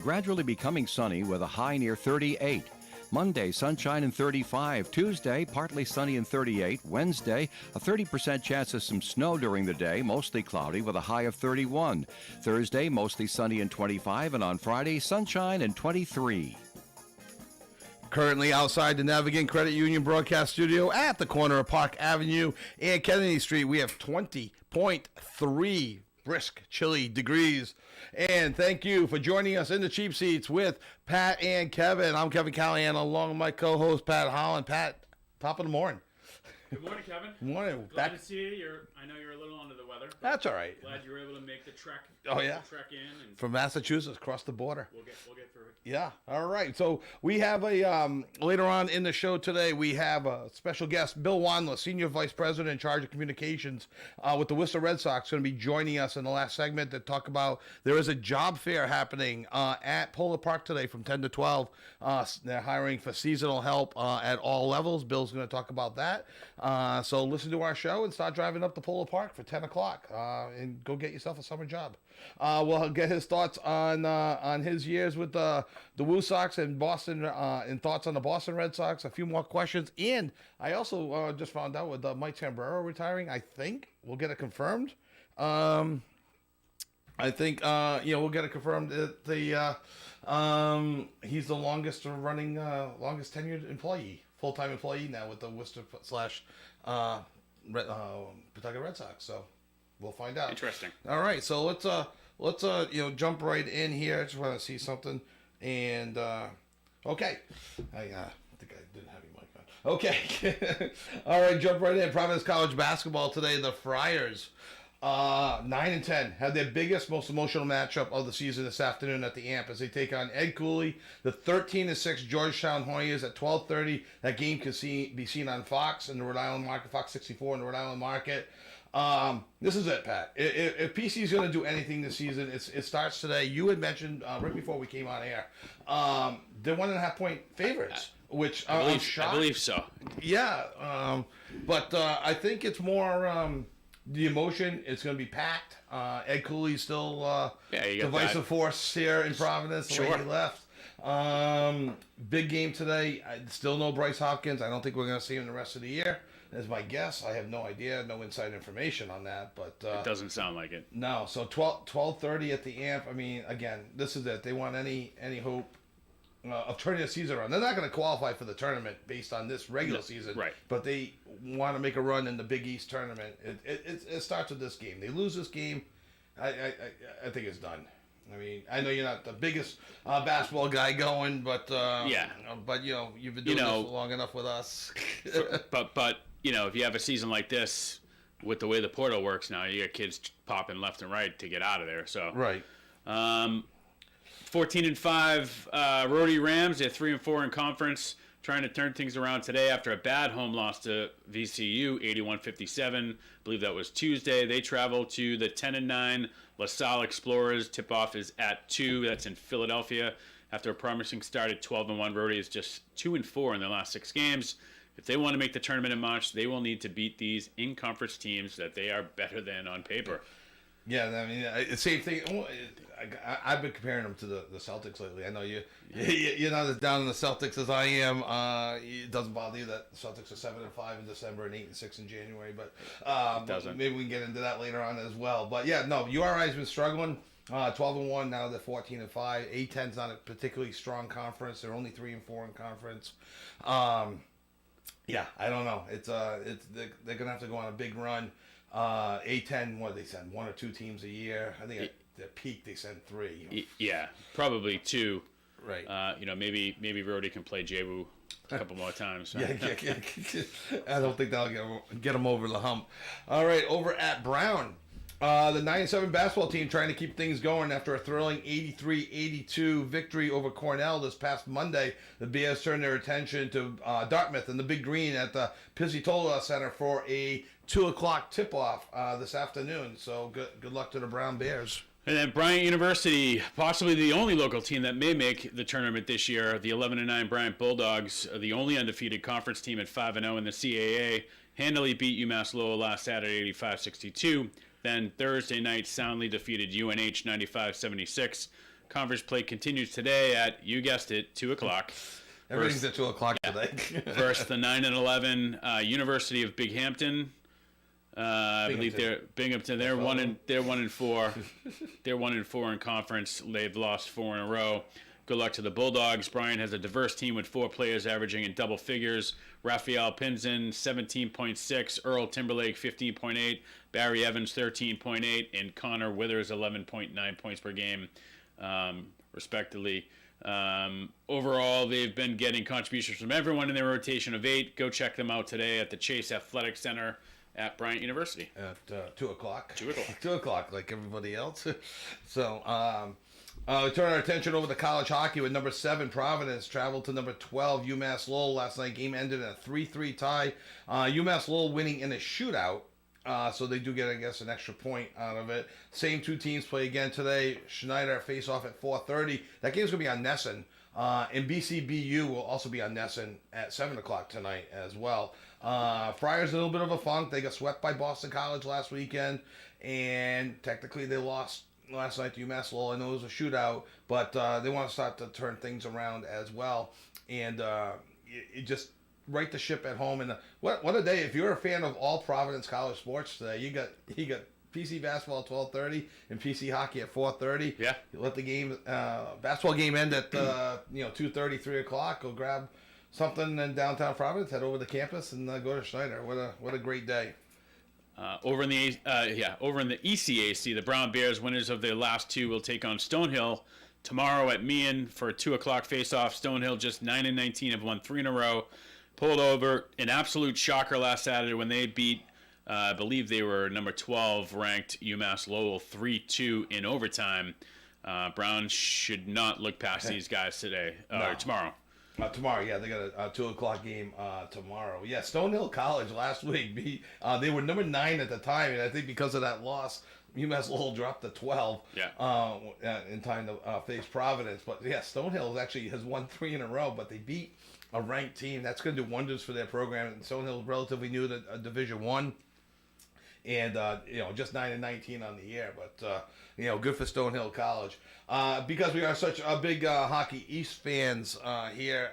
Gradually becoming sunny with a high near 38. Monday, sunshine and 35. Tuesday, partly sunny and 38. Wednesday, a 30% chance of some snow during the day, mostly cloudy with a high of 31. Thursday, mostly sunny and 25. And on Friday, sunshine and 23. Currently outside the Navigant Credit Union broadcast studio at the corner of Park Avenue and Kennedy Street, we have 20.3 brisk, chilly degrees. And thank you for joining us in the cheap seats with Pat and Kevin. I'm Kevin Callahan along with my co-host Pat Holland. Pat, top of the morning. Good morning, Kevin. Good morning. Glad to see you. I know you're a little under the weather. That's all right. Glad you were able to make the trek. Oh, yeah. Trek in. And from Massachusetts, across the border. We'll get through it. Yeah. All right. So we have a later on in the show today, we have a special guest, Bill Wandler, Senior Vice President in charge of communications with the Worcester Red Sox, going to be joining us in the last segment to talk about there is a job fair happening at Polar Park today from 10 to 12. They're hiring for seasonal help at all levels. Bill's going to talk about that. So listen to our show and start driving up to Polar Park for 10 o'clock and go get yourself a summer job. We'll get his thoughts on his years with the Woo Sox and Boston and thoughts on the Boston Red Sox, a few more questions. And I also just found out with Mike Tamburro retiring, I think we'll get it confirmed. I think we'll get it confirmed that he's the longest tenured employee, full-time employee now with the Worcester / Pawtucket Red Sox. So we'll find out. Interesting. All right, so let's jump right in here. I just want to see something. And okay, I think I didn't have your mic on. Okay, all right, jump right in. Providence College basketball today. The Friars, 9-10, had their biggest, most emotional matchup of the season this afternoon at the AMP as they take on Ed Cooley, the 13-6 Georgetown Hoyas at 12:30. That game can be seen on Fox in the Rhode Island market, Fox 64 in the Rhode Island market. This is it, Pat. If PC is going to do anything this season, it starts today. You had mentioned right before we came on air, they're 1.5 point favorites, which I'm shocked. I believe so. Yeah, but I think it's more the emotion. It's going to be packed. Ed Cooley's still divisive force here in Providence. The way he left. Big game today. Still no Bryce Hopkins. I don't think we're going to see him the rest of the year. Is my guess. I have no idea, no inside information on that, but it doesn't sound like it. No. So 12:30 at the AMP. I mean, again, this is it. They want any hope of turning the season around. They're not going to qualify for the tournament based on this regular season, right? But they want to make a run in the Big East tournament. It starts with this game. They lose this game, I think it's done. I mean, I know you're not the biggest basketball guy going, but but you've been doing this for long enough with us. but if you have a season like this, with the way the portal works now, you got kids popping left and right to get out of there. So right. 14-5 Rhody Rams. They're 3-4 in conference, trying to turn things around today after a bad home loss to VCU, 81-57. I believe that was Tuesday. They travel to the 10-9 LaSalle Explorers. Tip-off is at 2. That's in Philadelphia. After a promising start at 12-1, Rhody is just 2-4 in their last 6 games. If they want to make the tournament in March, they will need to beat these in-conference teams that they are better than on paper. Yeah, I mean, same thing. I've been comparing them to the Celtics lately. I know you're not as down on the Celtics as I am. It doesn't bother you that the Celtics are 7-5 in December and 8-6 in January, but maybe we can get into that later on as well. But yeah, no, URI's been struggling. 12-1 now. They're 14-5. A10's not a particularly strong conference. They're only 3-4 in conference. Yeah, I don't know. They're gonna have to go on a big run. A10, what do they send? 1 or 2 teams a year. I think at their peak they send 3. Yeah, probably 2. Right. Maybe Rhody can play J-Woo a couple more times. Yeah. I don't think that'll get them over the hump. All right, over at Brown. The 9-7 basketball team trying to keep things going after a thrilling 83-82 victory over Cornell this past Monday. The Bears turned their attention to Dartmouth and the Big Green at the Pizzitola Center for a 2 o'clock tip-off this afternoon. So good luck to the Brown Bears. And then Bryant University, possibly the only local team that may make the tournament this year. The 11-9 Bryant Bulldogs, the only undefeated conference team at 5-0 in the CAA, handily beat UMass Lowell last Saturday 85-62. Then Thursday night soundly defeated UNH 95-76. Conference play continues today at, you guessed it, 2 o'clock. Everything's at 2 o'clock today. Versus the 9 and 11 University of Binghamton. I believe they're Binghamton. They're 1-4. They're 1-4 in conference. They've lost 4 in a row. Good luck to the Bulldogs. Brian has a diverse team with 4 players averaging in double figures. Raphael Pinzon, 17.6. Earl Timberlake, 15.8. Barry Evans, 13.8. And Connor Withers, 11.9 points per game, respectively. Overall, they've been getting contributions from everyone in their rotation of 8. Go check them out today at the Chase Athletic Center at Bryant University. At 2 o'clock. 2 o'clock. 2 o'clock, like everybody else. So, we turn our attention over to college hockey with number 7, Providence, traveled to number 12, UMass Lowell. Last night, game ended in a 3-3 tie. UMass Lowell winning in a shootout. So they do get, I guess, an extra point out of it. Same 2 teams play again today. Schneider face off at 4:30. That game's going to be on Nesson. And BCBU will also be on Nesson at 7 o'clock tonight as well. Friars a little bit of a funk. They got swept by Boston College last weekend. And technically they lost last night to UMass Lowell. I know it was a shootout. But they want to start to turn things around as well. And it just... right the ship at home. And what a day! If you're a fan of all Providence college sports today, you got PC basketball at 12:30 and PC hockey at 4:30. Yeah. You let the game basketball game end at 2:30, 3 o'clock. Go grab something in downtown Providence. Head over to campus and go to Schneider. What a great day. Over in the ECAC, the Brown Bears, winners of their last 2, will take on Stonehill tomorrow at Meehan for a 2 o'clock face-off. Stonehill just 9-19, have won 3 in a row. Pulled over an absolute shocker last Saturday when they beat, I believe they were number 12 ranked UMass Lowell 3-2 in overtime. Browns should not look past these guys today or tomorrow. Tomorrow, yeah, they got a 2 o'clock game tomorrow. Yeah, Stonehill College last week they were number 9 at the time, and I think because of that loss, UMass Lowell dropped to 12. Yeah. In time to face Providence. But yeah, Stonehill actually has won 3 in a row, but they beat a ranked team. That's going to do wonders for their program. And Stonehill is relatively new to Division I. And, just 9-19 on the year. But, good for Stonehill College. Because we are such a big Hockey East fans here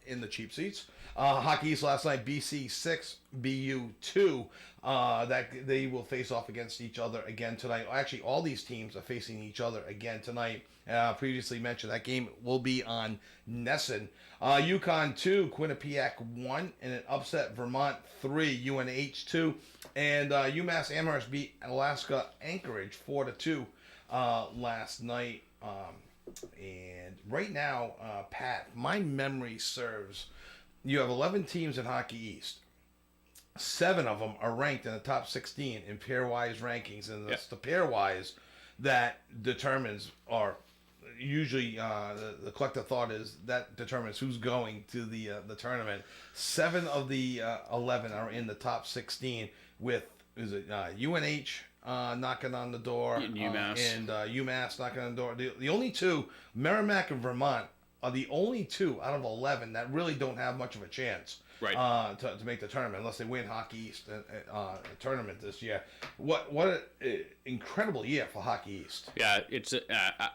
in the cheap seats. Hockey East last night, BC 6, BU 2. That they will face off against each other again tonight. Actually, all these teams are facing each other again tonight. Previously mentioned, that game will be on Nesson. Yukon 2, Quinnipiac 1, and an upset Vermont 3, UNH 2. And UMass Amherst beat Alaska Anchorage 4-2 last night. And right now, Pat, my memory serves, you have 11 teams in Hockey East. 7 of them are ranked in the top 16 in pairwise rankings, and it's the pairwise that determines, or usually the collective thought is that determines who's going to the tournament. 7 of the 11 are in the top 16 with UNH knocking on the door and UMass. And UMass knocking on the door. The only 2, Merrimack and Vermont, are the only 2 out of 11 that really don't have much of a chance. Right. To make the tournament, unless they win Hockey East tournament this year. What an incredible year for Hockey East. Yeah, it's.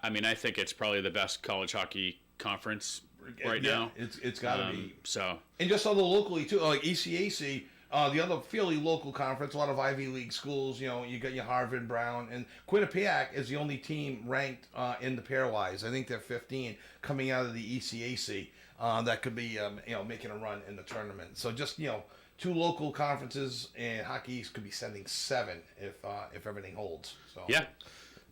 I think it's probably the best college hockey conference right now. It's got to be. So. And just other locally too, like ECAC, the other fairly local conference, a lot of Ivy League schools. You got your Harvard, Brown, and Quinnipiac is the only team ranked in the pairwise. I think they're 15 coming out of the ECAC. That could be, making a run in the tournament. So just, 2 local conferences, and Hockey East could be sending 7 if everything holds. So yeah.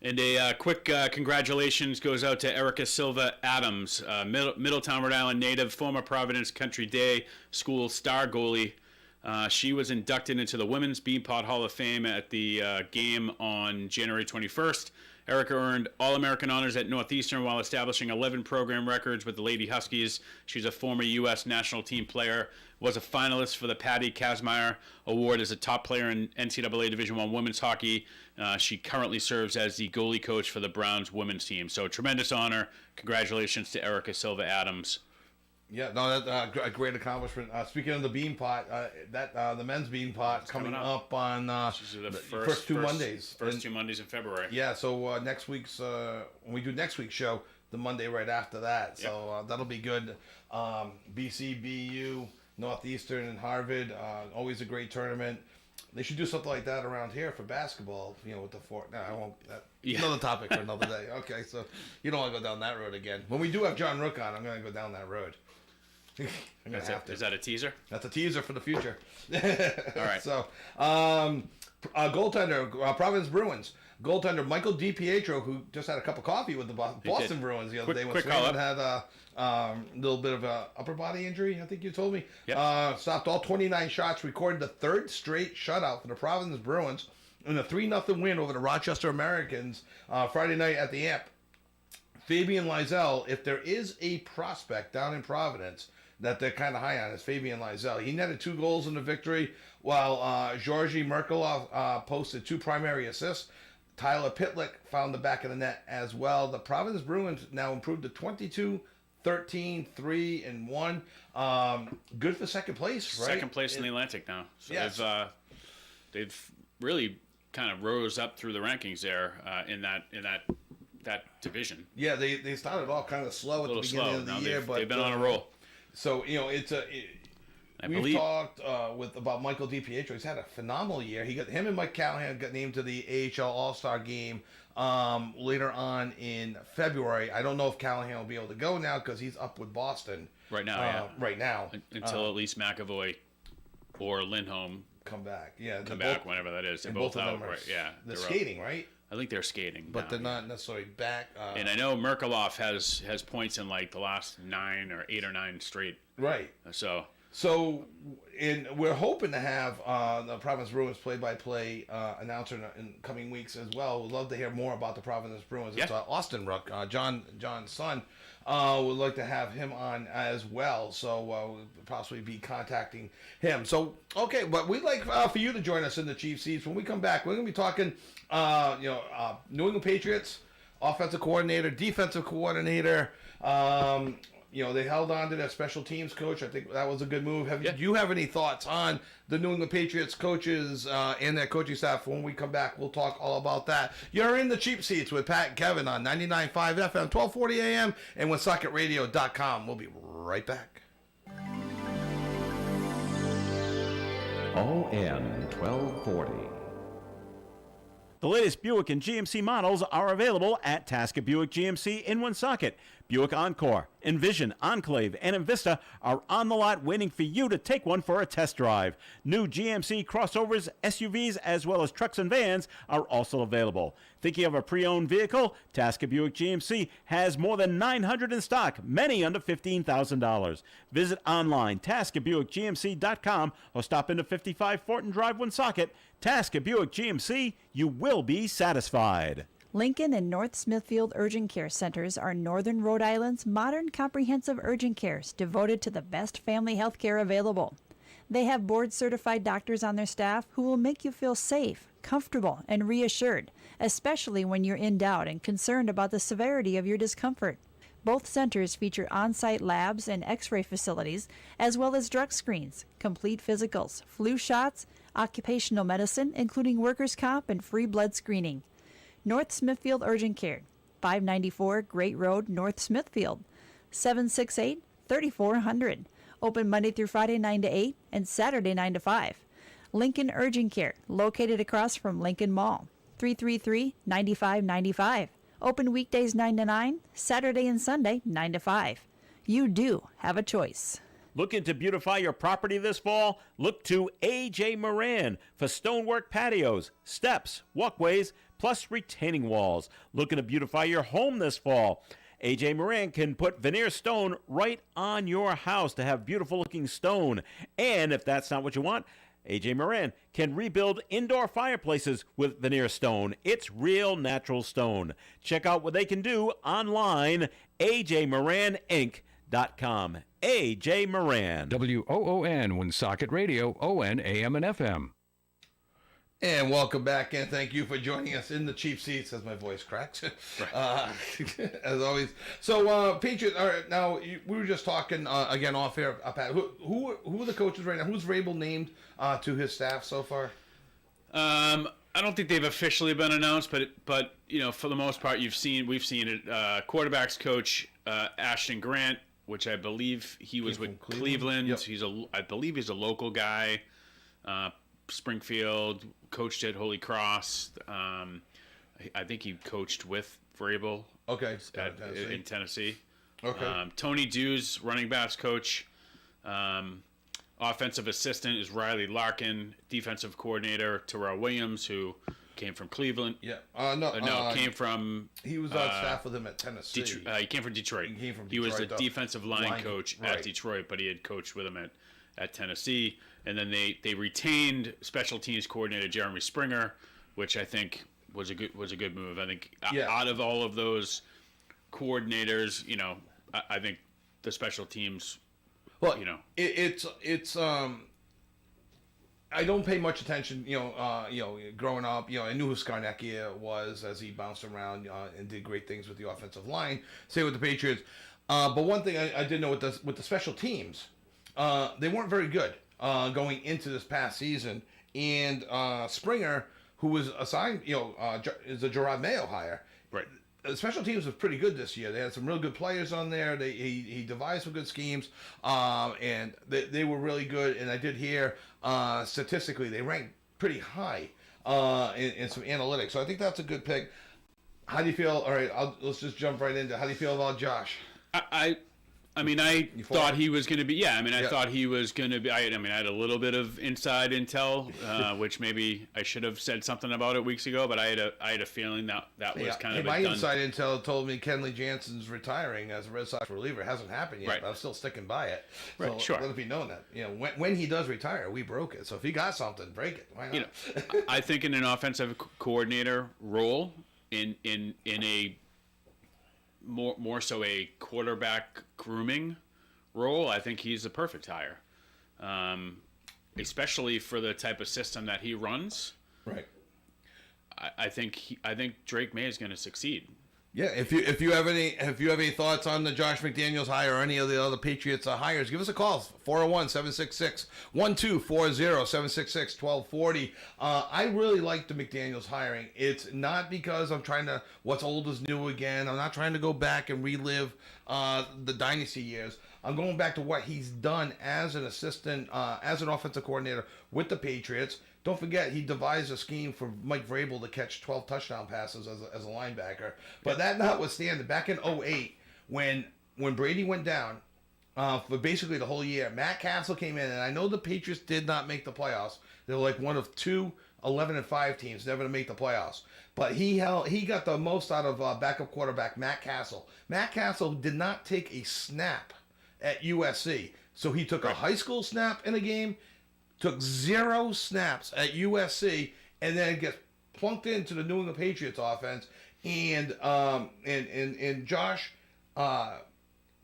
And a quick congratulations goes out to Erica Silva Adams, Middletown, Rhode Island native, former Providence Country Day School star goalie. She was inducted into the Women's Beanpot Hall of Fame at the game on January 21st. Erica earned All-American honors at Northeastern while establishing 11 program records with the Lady Huskies. She's a former U.S. national team player, was a finalist for the Patty Kazmaier Award as a top player in NCAA Division I women's hockey. She currently serves as the goalie coach for the Browns women's team. So tremendous honor. Congratulations to Erica Silva Adams. Yeah, no, that's a great accomplishment. Speaking of the bean pot, the men's bean pot coming up on the first two Mondays. First 2 Mondays in February. Yeah, so next week's when we do next week's show, the Monday right after that. So that'll be good. BC, BU, Northeastern, and Harvard. Always a great tournament. They should do something like that around here for basketball. With the fort. No, I won't. Another topic for another day. Okay, so you don't want to go down that road again. When we do have John Rook on, I'm going to go down that road. Is that a teaser? That's a teaser for the future. All right. So, goaltender, Providence Bruins. Goaltender Michael DiPietro, who just had a cup of coffee with the Boston Bruins the other day when Swayman had a little bit of a upper body injury, I think you told me. Yep. Stopped all 29 shots, recorded the third straight shutout for the Providence Bruins in a 3-0 win over the Rochester Americans Friday night at the Amp. Fabian Lysell, if there is a prospect down in Providence that they're kind of high on, is Fabian Lysell. He netted 2 goals in the victory, while Georgi Merkelov posted 2 primary assists. Tyler Pitlick found the back of the net as well. The Providence Bruins now improved to 22, 13, 3, and 1. Good for second place, right? Second place in the Atlantic now. So yes. They've really kind of rose up through the rankings there in that division. Yeah, they started off kind of slow at the beginning of the year, but they've been on a roll. So we've talked about Michael DiPietro. He's had a phenomenal year. Him and Mike Callahan got named to the AHL All-Star game later on in February. I don't know if Callahan will be able to go now because he's up with Boston right now. Right now, until at least McAvoy or Lindholm come back. Yeah, come back whenever that is. They're both out. Right? Yeah, they're skating, right? I think they're skating, but they're not necessarily back. And I know Merkelov has points in like the last 9 or 8 or 9 straight. Right. So, we're hoping to have the Providence Bruins play-by-play announcer in coming weeks as well. We'd love to hear more about the Providence Bruins. It's Austin Rook, John's son. Would like to have him on as well. So we'll possibly be contacting him. So, okay, but we'd like for you to join us in the Chief Seats. When we come back, we're going to be talking, New England Patriots, offensive coordinator, defensive coordinator. They held on to their special teams coach. I think that was a good move. Do you have any thoughts on the New England Patriots coaches and their coaching staff? When we come back, we'll talk all about that. You're in the Cheap Seats with Pat and Kevin on 99.5 FM, 1240 AM, and WoonSocketRadio.com. We'll be right back. ON 1240. The latest Buick and GMC models are available at Tasca Buick GMC in Woonsocket. Buick Encore, Envision, Enclave, and Envista are on the lot waiting for you to take one for a test drive. New GMC crossovers, SUVs, as well as trucks and vans are also available. Thinking of a pre-owned vehicle? Tasca Buick GMC has more than 900 in stock, many under $15,000. Visit online, TascaBuickGMC.com, or stop into 55 Fortin Drive, Woonsocket. Tasca Buick GMC, you will be satisfied. Lincoln and North Smithfield Urgent Care Centers are Northern Rhode Island's modern comprehensive urgent cares devoted to the best family health care available. They have board-certified doctors on their staff who will make you feel safe, comfortable, and reassured, especially when you're in doubt and concerned about the severity of your discomfort. Both centers feature on-site labs and x-ray facilities, as well as drug screens, complete physicals, flu shots, occupational medicine, including workers' comp and free blood screening. North Smithfield Urgent Care, 594 Great Road, North Smithfield, 768-3400. Open Monday through Friday 9 to 8 and Saturday 9 to 5. Lincoln Urgent Care, located across from Lincoln Mall, 333-9595. Open weekdays 9 to 9, Saturday and Sunday 9 to 5. You do have a choice. Looking to beautify your property this fall? Look to A.J. Moran for stonework patios, steps, walkways, plus retaining walls. Looking to beautify your home this fall? A.J. Moran can put veneer stone right on your house to have beautiful looking stone. And if that's not what you want, A.J. Moran can rebuild indoor fireplaces with veneer stone. It's real natural stone. Check out what they can do online, ajmoraninc.com. A.J. Moran. WOON, Woonsocket Radio, ON, AM, and FM. And welcome back, and thank you for joining us in the cheap seats as my voice cracks, as always. So, Patriots. All right, now we were just talking again off air. Pat, who are the coaches right now? Who's Vrabel named to his staff so far? I don't think they've officially been announced, but you know, for the most part, we've seen it. Quarterbacks coach Ashton Grant, which I believe he was with Cleveland. Yep. I believe he's a local guy. Springfield, coached at Holy Cross. I think he coached with Vrabel. Okay, in Tennessee. Okay. Tony Dews, running backs coach. Offensive assistant is Riley Larkin. Defensive coordinator Terrell Williams, who came from Cleveland. Yeah. Came from. He was on staff with him at Tennessee. He came from Detroit. He was the defensive line coach at Detroit, but he had coached with him at Tennessee. And then they retained special teams coordinator Jeremy Springer, which I think was a good move. I think out of all of those coordinators, you know, I think the special teams. Well, you know, it's I don't pay much attention, growing up, I knew who Scarnecchia was as he bounced around and did great things with the offensive line. Same with the Patriots. But one thing I did know with the special teams, they weren't very good going into this past season. And Springer, who was assigned, is a Gerard Mayo hire. right. The special teams was pretty good this year. They had some real good players on there. He devised some good schemes, and they were really good. And I did hear statistically they ranked pretty high in some analytics. So I think that's a good pick. How do you feel? All right, let's just jump right into. How do you feel about Josh? I thought he was going to be. Yeah, I thought he was going to be. I had a little bit of inside intel, which maybe I should have said something about it weeks ago. But I had a feeling that was kind of my inside intel told me Kenley Jansen's retiring as a Red Sox reliever. It hasn't happened yet, but I'm still sticking by it. So right, sure. Let it be known that when he does retire, we broke it. So if he got something, break it. Why not? I think in an offensive coordinator role, in a more so a quarterback grooming role, I think he's the perfect hire, especially for the type of system that he runs. Right. I think Drake May is going to succeed. Yeah. If you have any thoughts on the Josh McDaniels hire or any of the other Patriots hires, give us a call. 401-766-1240, 766-1240. I really like the McDaniels hiring. It's not because I'm trying to what's old is new again. I'm not trying to go back and relive the dynasty years. I'm going back to what he's done as an assistant, as an offensive coordinator with the Patriots. Don't forget, he devised a scheme for Mike Vrabel to catch 12 touchdown passes as a linebacker. But that notwithstanding, back in 2008, when Brady went down for basically the whole year, Matt Castle came in, and I know the Patriots did not make the playoffs. They were like one of two 11-5 teams never to make the playoffs. But he got the most out of backup quarterback Matt Castle. Matt Castle did not take a snap at USC. So he took a high school snap in a game, took 0 snaps at USC, and then gets plunked into the New England Patriots offense. And Josh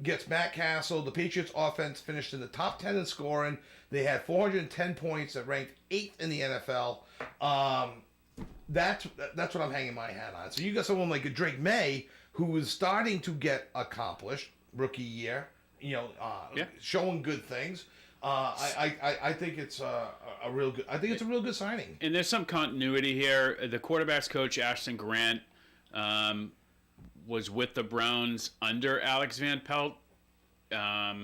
gets Matt Castle. The Patriots offense finished in the top 10 in scoring. They had 410 points that ranked 8th in the NFL. That's what I'm hanging my hat on. So you got someone like Drake May, who is starting to get accomplished rookie year, showing good things. I think it's a real good. I think it's a real good signing. And there's some continuity here. The quarterbacks coach Ashton Grant was with the Browns under Alex Van Pelt,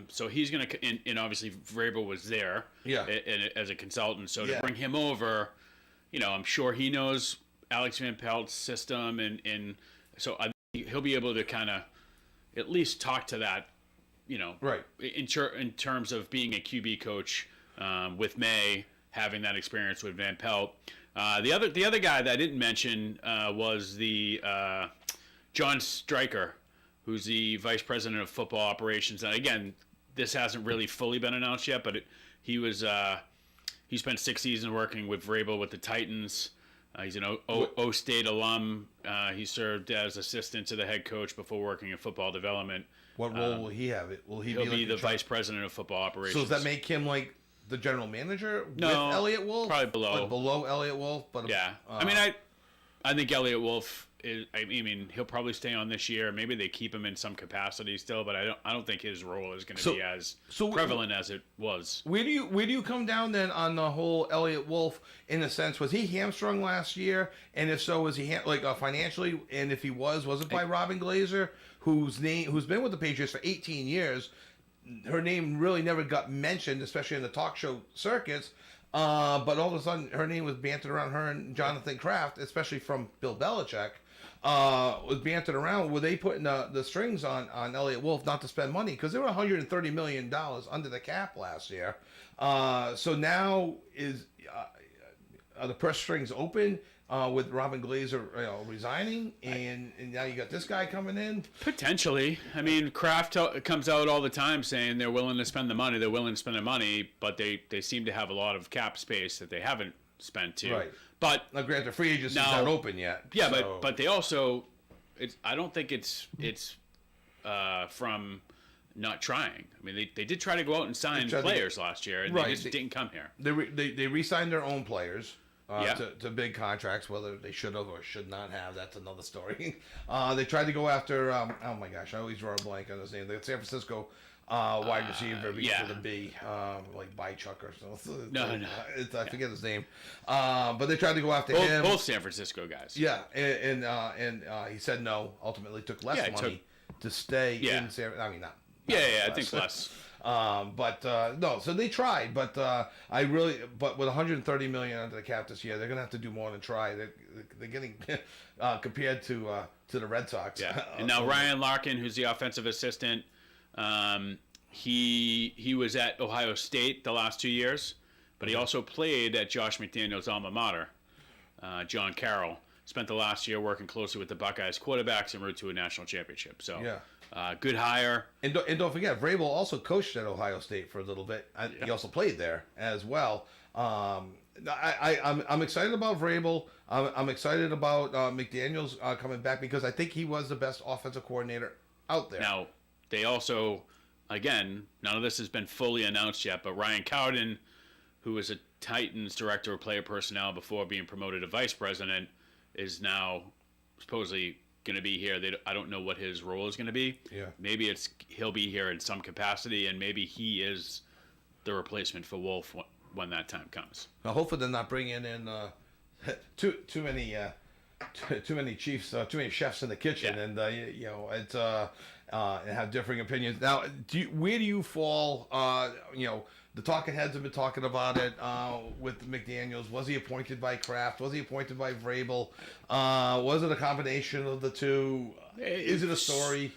so he's gonna. And obviously Vrabel was there, as a consultant. So to bring him over, I'm sure he knows Alex Van Pelt's system, and so I think he'll be able to kind of at least talk to that. Right. In terms of being a QB coach, with May having that experience with Van Pelt. The other guy that I didn't mention was the John Stryker, who's the vice president of football operations. And again, this hasn't really fully been announced yet, but he spent 6 seasons working with Vrabel with the Titans. He's an O-State alum. He served as assistant to the head coach before working in football development. What role will he have? He'll be the vice president of football operations. So does that make him like the general manager No, with Elliot Wolf? probably below. Like below Elliot Wolf, but Yeah. I think Elliot Wolf is. I mean, he'll probably stay on this year. Maybe they keep him in some capacity still, but I don't think his role is going to be as prevalent as it was. Where do you come down then on the whole Elliot Wolf in a sense? Was he hamstrung last year? And if so, was he financially? And if he was it by Robin Glazer, who's been with the Patriots for 18 years? Her name really never got mentioned, especially in the talk show circuits. But all of a sudden, her name was bantered around, her and Jonathan Kraft, especially from Bill Belichick, was bantered around. Were they putting the strings on Elliot Wolf not to spend money? Because they were $130 million under the cap last year. So now are the purse strings open with Robin Glazer resigning? And now you got this guy coming in? Potentially. I mean, Kraft comes out all the time saying they're willing to spend the money. They're willing to spend the money, but they seem to have a lot of cap space that they haven't spent to. Right. But now, granted, free agency's not open yet. Yeah, so. but they also, I don't think it's from not trying. I mean, they did try to go out and sign players last year, and they just didn't come here. They re-signed their own players. Yeah. To big contracts, whether they should have or should not have, that's another story. They tried to go after, oh my gosh, I always draw a blank on his name. The San Francisco wide receiver begins with a B, like Bychuck or something. No. I forget his name. But they tried to go after him. Both San Francisco guys. Yeah, and he said no. Ultimately, took less money to stay in San. I mean, not. I think less. No, so they tried, but with 130 million under the cap this year, they're gonna have to do more than try. They're getting compared to the Red Sox. Yeah, and now Ryan Larkin, who's the offensive assistant, he was at Ohio State the last 2 years, but he also played at Josh McDaniels' alma mater, John Carroll. Spent the last year working closely with the Buckeyes quarterbacks en route to a national championship. So. Yeah. Good hire. And don't forget, Vrabel also coached at Ohio State for a little bit. He also played there as well. I'm excited about Vrabel. I'm excited about McDaniels coming back because I think he was the best offensive coordinator out there. Now, they also, again, none of this has been fully announced yet, but Ryan Cowden, who was a Titans director of player personnel before being promoted to vice president, is now supposedly going to be here. I don't know what his role is going to be. Yeah. Maybe he'll be here in some capacity, and maybe he is the replacement for Wolf when that time comes. Now, hopefully they're not bringing in too many chiefs, too many chefs in the kitchen, and it's and have differing opinions. Now, where do you fall? The talking heads have been talking about it with McDaniels. Was he appointed by Kraft? Was he appointed by Vrabel? Was it a combination of the two? Is it a story?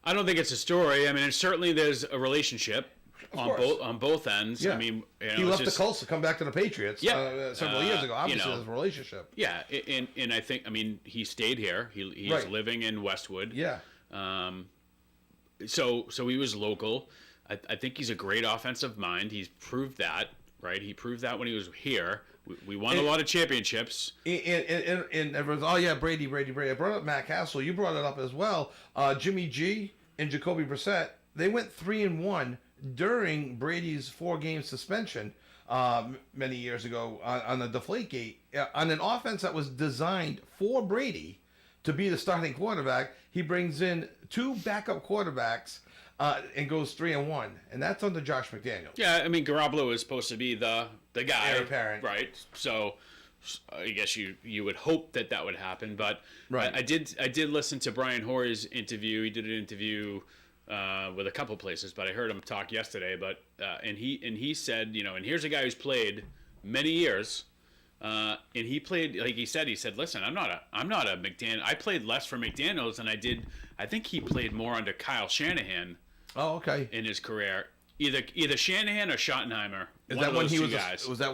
I don't think it's a story. I mean, certainly there's a relationship on both ends. Yeah. I mean, he left the Colts to come back to the Patriots several years ago. Obviously, there's a relationship. Yeah, and I think, I mean, he stayed here. He's living in Westwood. Yeah. So he was local. I think he's a great offensive mind. He's proved that, right? He proved that when he was here. We won a lot of championships. And everyone's, Brady. I brought up Matt Castle. You brought it up as well. Jimmy G and Jacoby Brissett, they went 3-1 during Brady's 4-game suspension many years ago on the Deflategate. On an offense that was designed for Brady to be the starting quarterback, he brings in 2 backup quarterbacks and goes 3-1, and that's under Josh McDaniels. Yeah, I mean, Garoppolo is supposed to be the guy, heir apparent, right? So I guess you would hope that would happen, but right. I did listen to Brian Hoyer's interview. He did an interview with a couple places, but I heard him talk yesterday. But and he said, and here's a guy who's played many years. And he played, like he said, listen, I'm not a McDaniel. I played less for McDaniels than I did. I think he played more under Kyle Shanahan. Oh, okay. In his career, either Shanahan or Schottenheimer. Was that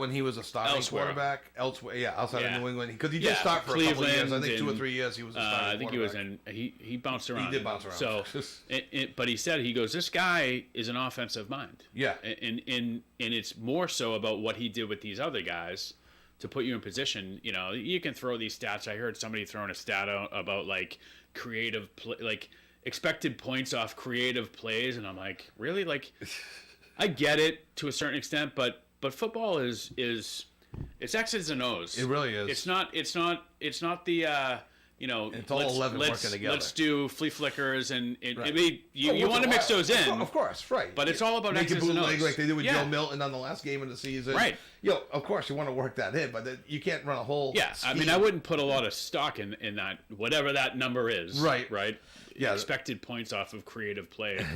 when he was a starting quarterback elsewhere? Yeah, outside of New England, because he did start for Cleveland, a couple of years. I think 2 or 3 years he was a starting I think quarterback. he bounced around. He did bounce around. So, but he said, this guy is an offensive mind. Yeah, and it's more so about what he did with these other guys to put you in position. You can throw these stats. I heard somebody throwing a stat out about like creative expected points off creative plays, and I'm like, really? Like, I get it to a certain extent, but but football is it's X's and O's. It really is. It's not the it's all 11 working together. Let's do flea flickers and Right. I mean, you want to mix those in, Of course, right. but it's all about Make a X's and bootleg O's. like they did with Yeah. Joe Milton on the last game of the season. Right. Of course, you want to work that in, but you can't run a whole. Yeah, I mean, scheme. I wouldn't put a lot of stock in that, whatever that number is. Right. Right. Yeah. Expected points off of creative play. And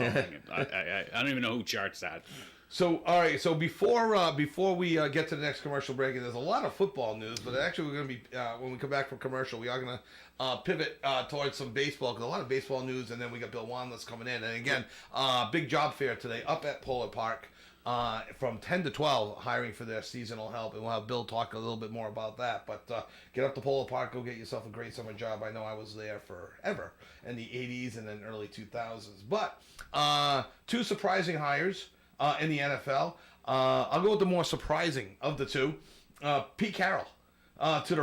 calling. I don't even know who charts that. So, all right. So before we get to the next commercial break, and there's a lot of football news, but actually we're going to be when we come back from commercial, we are going to pivot towards some baseball because a lot of baseball news, and then we got Bill Wanless coming in, and again, big job fair today up at Polar Park from 10 to 12, hiring for their seasonal help, and we'll have Bill talk a little bit more about that. But get up to Polar Park, go get yourself a great summer job. I know I was there forever in the 80s and then early 2000s. But two surprising hires. In the NFL, I'll go with the more surprising of the two, Pete Carroll to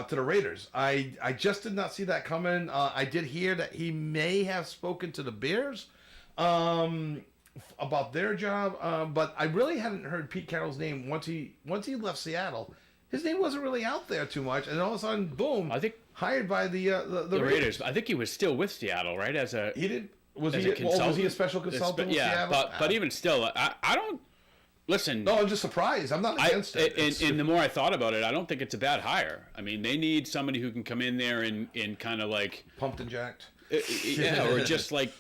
the Raiders. I just did not see that coming. I did hear that he may have spoken to the Bears about their job, but I really hadn't heard Pete Carroll's name once he left Seattle. His name wasn't really out there too much, and all of a sudden, boom! I think hired by the Raiders. I think he was still with Seattle, right? He did. Was as he? a consultant? Was he a special consultant? With Yeah, Seattle? but even still, I don't. Listen. No, I'm just surprised. I'm not against it. And the more I thought about it, I don't think it's a bad hire. I mean, they need somebody who can come in there and kind of like pumped and jacked. Yeah, or just like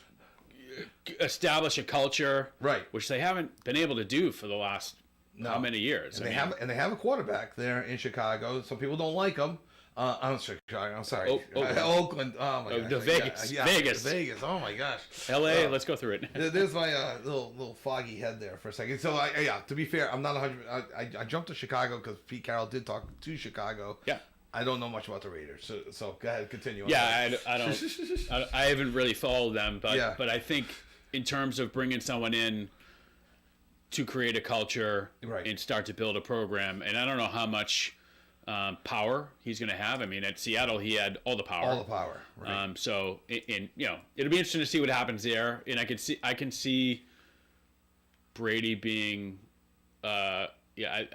establish a culture, right? Which they haven't been able to do for the last how many years? And they have a quarterback there in Chicago. Some people don't like him. I'm Chicago. I'm sorry. Oakland. Oh my gosh. Vegas. Oh my gosh. L.A. Let's go through it. There's my little foggy head there for a second. So to be fair, I'm not 100. I jumped to Chicago because Pete Carroll did talk to Chicago. Yeah. I don't know much about the Raiders, so go ahead, continue. Yeah, I don't. I haven't really followed them, but I think in terms of bringing someone in to create a culture and start to build a program, and I don't know how much power he's going to have. I mean, at Seattle, he had all the power. Right. So, it'll be interesting to see what happens there. And I can see Brady being, I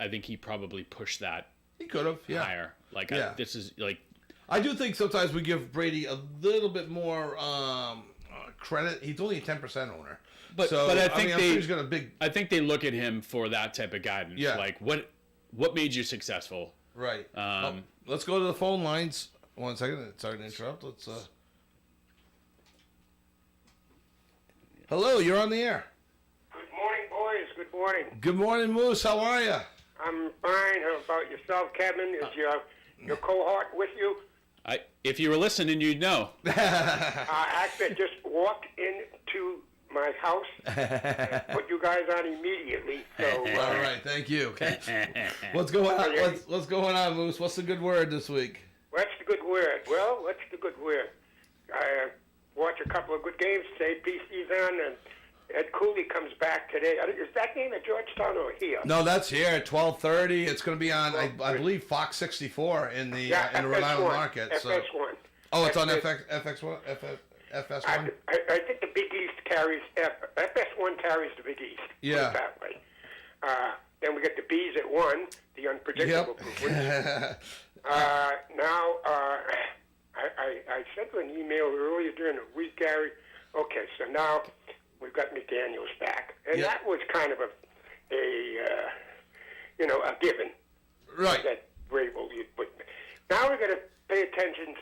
think he probably pushed that. He could have, higher. Like, this is like. I do think sometimes we give Brady a little bit more credit. He's only a 10% owner. But I think he's got a big. I think they look at him for that type of guidance. Yeah. Like, what made you successful? Right. Let's go to the phone lines. 1 second. Sorry to interrupt. Let's. Hello, you're on the air. Good morning, boys. Good morning. Good morning, Moose. How are you? I'm fine. How about yourself, Kevin? Is your cohort with you? If you were listening, you'd know. Actually, I just walked into my house and put you guys on immediately. So, all right, thank you. What's going on? What's going on, Moose? What's the good word this week? What's the good word? Well, what's the good word? I watched a couple of good games today. PC's on, and Ed Cooley comes back today. Is that game at Georgetown or here? No, that's here at 12:30. It's going to be on, I believe, Fox 64 in the Rhode Island market. FS1. Oh, it's on FX1. FS1. I think the Big East carries FS1 carries the Big East. Yeah. Put it that way. Then we get the Bees at 1, the unpredictable. Yep. Now, I sent you an email earlier during the week, Gary. Okay, so now we've got McDaniels back, and that was kind of a given. Right. That Vrabel, but now we're going to pay attention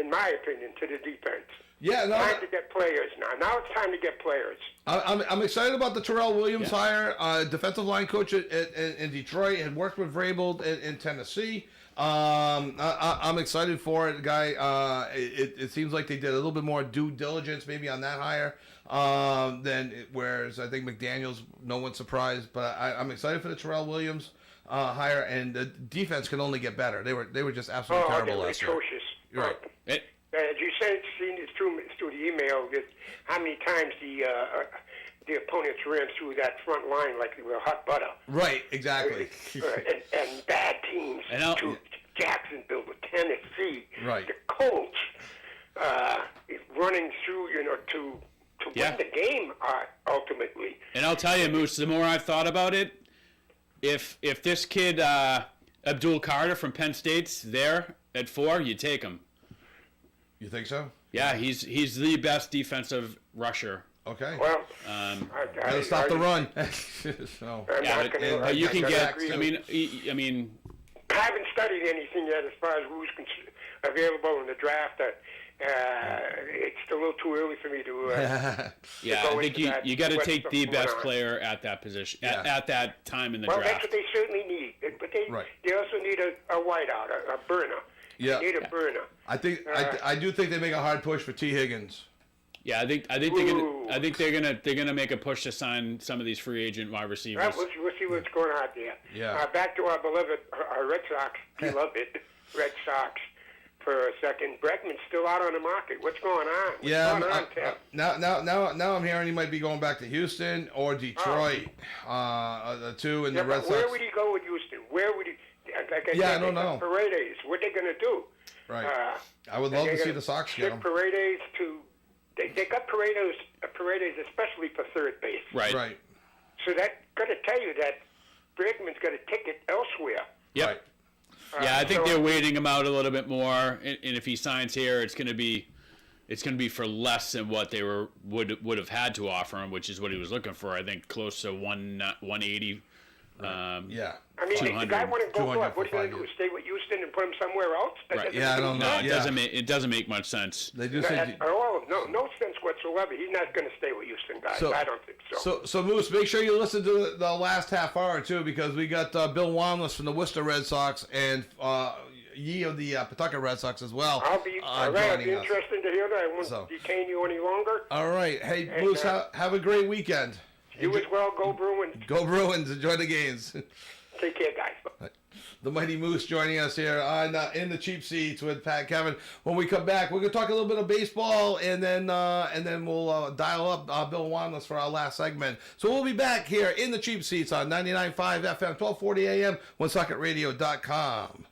in my opinion, to the defense. Yeah, no, time to get players now. Now it's time to get players. I'm excited about the Terrell Williams hire. Defensive line coach in Detroit, had worked with Vrabel in Tennessee. I'm excited for it, guy. It seems like they did a little bit more due diligence maybe on that hire whereas I think McDaniels, no one's surprised. But I'm excited for the Terrell Williams hire, and the defense can only get better. They were just absolutely terrible last year. Atrocious. Right. As you said, seen it through the email, that how many times the opponents ran through that front line like they were hot butter. Right, exactly. And bad teams to Jacksonville, to Tennessee, right. the Colts, running through, to win the game ultimately. And I'll tell you, Moose, the more I've thought about it, if this kid Abdul Carter from Penn State's there at 4, you take him. You think so? Yeah, he's the best defensive rusher. Okay. Well, Gotta stop the run. So. Yeah, but you can get. Exactly. I mean, I haven't studied anything yet as far as who's available in the draft. It's a little too early for me to. yeah, go I think into you got to what take stuff the going best on. player at that position Yeah. at that time in the Well, draft. that's what they certainly need. But they also need a whiteout, a burner. Yeah. They need a burner. I think I do think they make a hard push for T. Higgins. Yeah, I think they're gonna make a push to sign some of these free agent wide receivers. Right, we'll see what's going on there. Yeah. Back to our beloved Red Sox. We love it. Red Sox. For a second, Bregman's still out on the market. What's going on? What's going on, Tim? Now I'm hearing he might be going back to Houston or Detroit. The two in the Red Sox. Where would he go with Houston? Where would he? Like I Yeah, said, I don't they got know. Paredes. What are they going to do? Right. I would love to see the Sox get him. Paredes to. They got Paredes especially for third base. Right. Right. So that got to tell you that Bregman's got a ticket elsewhere. Yep. Right. Yeah, I think So- they're waiting him out a little bit more, and if he signs here, it's going to be for less than what they would have had to offer him, which is what he was looking for. I think close to 180. Yeah. I mean, the 200, guy want to go 200 what? What are you for going to 5 do? years. Stay with Houston and put him somewhere else? That Right. doesn't Yeah, I make don't any know. No, sense. it doesn't make much sense. They do At say. all, no sense whatsoever. He's not going to stay with Houston, guys. So- I don't think so. So Moose, make sure you listen to the last half hour too, because we got Bill Wanless from the Worcester Red Sox and Yee of the Pawtucket Red Sox as well. I'll be all right. I'll be joining us. interested to hear that. I won't So- detain you any longer. All right. Hey, And, Moose, have a great weekend. You as well. Go Bruins. Go Bruins. Enjoy the games. Take care, guys. The Mighty Moose joining us here on In the Cheap Seats with Pat Kevin. When we come back, we're going to talk a little bit of baseball, and then we'll dial up Bill Wanless for our last segment. So we'll be back here in the Cheap Seats on 99.5 FM, 1240 AM, OneSocketRadio.com.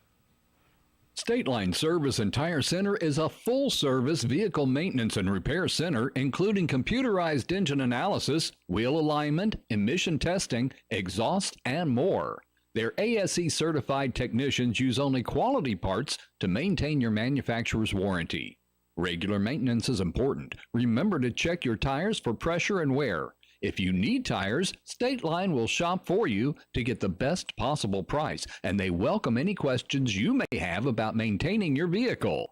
State Line Service and Tire Center is a full-service vehicle maintenance and repair center, including computerized engine analysis, wheel alignment, emission testing, exhaust, and more. Their ASE-certified technicians use only quality parts to maintain your manufacturer's warranty. Regular maintenance is important. Remember to check your tires for pressure and wear. If you need tires, State Line will shop for you to get the best possible price, and they welcome any questions you may have about maintaining your vehicle.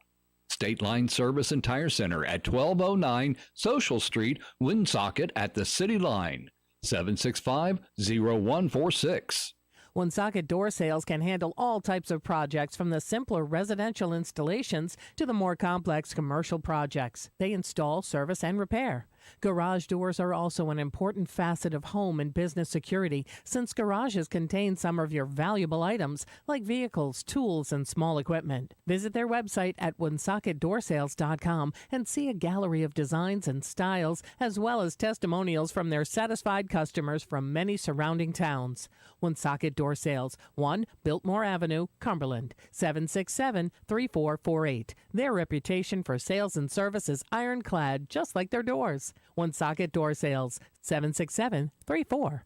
State Line Service and Tire Center at 1209 Social Street, Woonsocket at the City Line, 765-0146. Woonsocket Door Sales can handle all types of projects, from the simpler residential installations to the more complex commercial projects. They install, service, and repair. Garage doors are also an important facet of home and business security, since garages contain some of your valuable items like vehicles, tools, and small equipment. Visit their website at woonsocketdoorsales.com and see a gallery of designs and styles, as well as testimonials from their satisfied customers from many surrounding towns. Woonsocket Door Sales, 1 Biltmore Avenue, Cumberland, 767-3448. Their reputation for sales and service is ironclad, just like their doors. Woonsocket Door Sales, 767-3448.